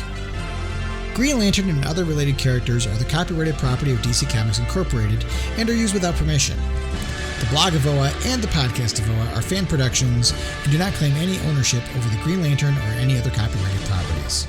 Green Lantern and other related characters are the copyrighted property of DC Comics Incorporated and are used without permission. The Blog of OA and the Podcast of OA are fan productions and do not claim any ownership over the Green Lantern or any other copyrighted properties.